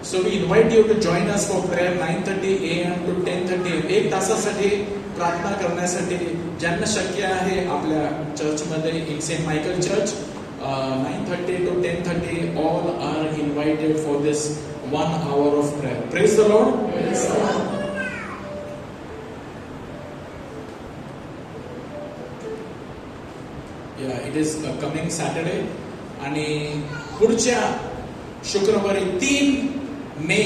So we invite you to join us for prayer 9:30 AM to 10:30 AM. एक तासासाठी प्रार्थना करण्यासाठी ज्यांना शक्य आहे आपल्या चर्चमध्ये इन Saint Michael church 9:30 to 10:30 all are invited for this 1 hour of prayer. Praise the Lord. Praise the Lord. Yeah, it is coming Saturday. आणि पुढच्या शुक्रवारी 3 मे,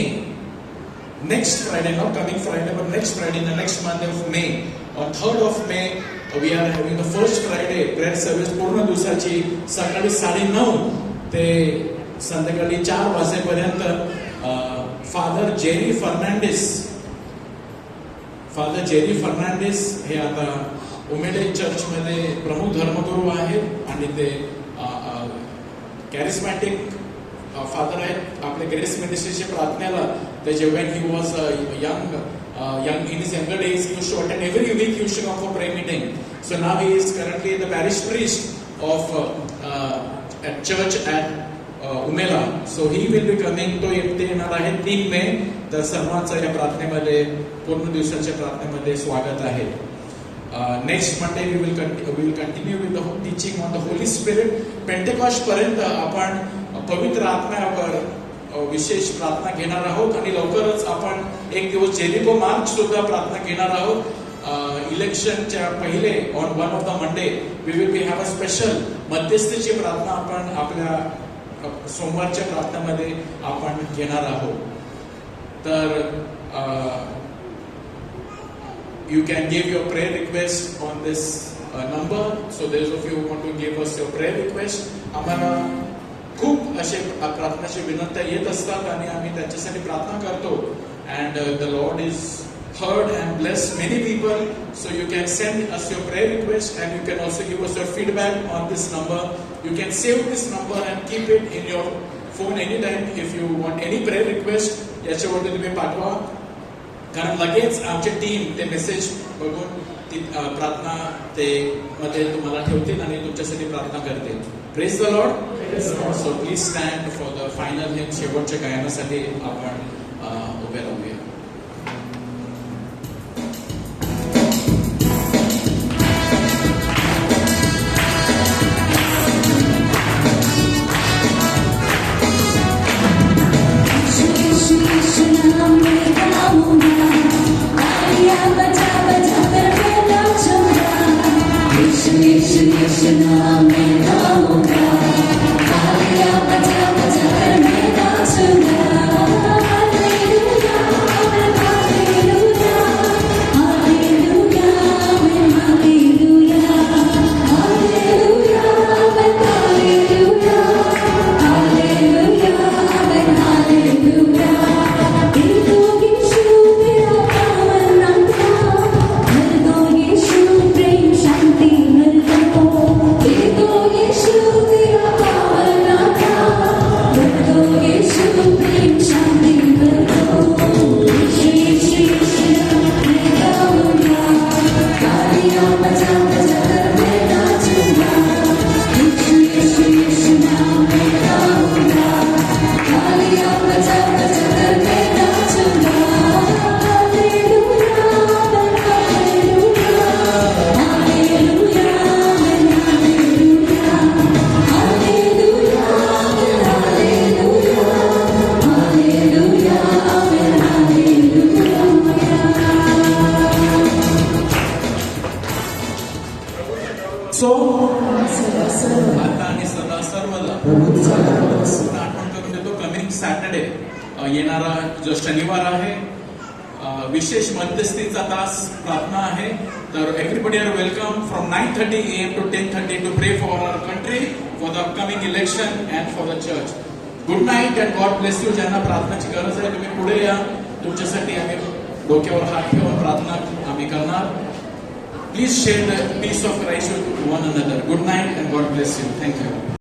next Friday, not coming Friday, but next Friday, the next month of May, on 3rd of May, we are having the first Friday prayer service पूर्ण दिवसाची सकाळी 9:30 ते संध्याकाळी 4 वाजेपर्यंत. Father Jerry Fernandes हे आता उमेडे चर्च मध्ये प्रमुख धर्मगुरू आहेत आणि ते कॅरिस्मॅटिक फादर आहेत. आपल्या ग्रेस मिनिस्ट्रीच्या प्रार्थनेला ते जेव्हा he was young in his younger days, he used to attend every week. He used to come for prayer meeting. So now he is currently the parish priest of a church at Umela. So he will be coming. तो येणार आहे 3 मे. तर सर्वांचं या प्रार्थनेमध्ये पूर्ण दिवसाच्या प्रार्थनेमध्ये स्वागत आहे. Next Monday we will continue with the teaching on the Holy Spirit. Pentecost पर्यंत आपण पवित्र आत्म्यावर विशेष प्रार्थना घेणार आहोत आणि लवकरच आपण एक दिवस जेरिको मार्च सुद्धा प्रार्थना घेणार आहोत. इलेक्शनच्या पहिले on one of the Monday we will have a special मध्यस्थीची प्रार्थना आपण आपल्या सोमवारच्या प्रार्थनेमध्ये आपण घेणार आहोत. तर you can give your prayer request on this number. So those of you who want to give us your prayer request, आम्हाला खूप असे प्रार्थनाची विनंत्या येत असतात आणि आम्ही त्यांच्यासाठी प्रार्थना करतो. And the Lord is heard and blessed many people. So you can send us your prayer request and you can also give us your feedback on this number. You can save this number and keep it in your phone anytime if you want any prayer request. याच्यावरती तुम्ही पाठवा, कारण लगेच आमची team ते message बघून ती प्रार्थना ते मध्ये तुम्हाला ठेवतील आणि तुमच्यासाठी प्रार्थना करतील. Praise the Lord. So please stand for the final him. शेवटच्या गायनासाठी आपण उभे राहूया. आता आणि सदा सर्वदा आठवण करून देतो. कमिंग सॅटर्डे येणारा जो शनिवार आहे, विशेष मध्यस्थीचा तास प्रार्थना आहे. तर everybody are welcome from 9:30 AM to 10:30 to pray for our country, for the upcoming election and for the church. Good night and God bless you. ज्यांना प्रार्थनाची गरज आहे तुम्ही पुढे या. तुमच्यासाठी आम्ही डोक्यावर हात ठेवून प्रार्थना आम्ही करणार. Please share the peace of Christ with one another. Good night and God bless you. Thank you.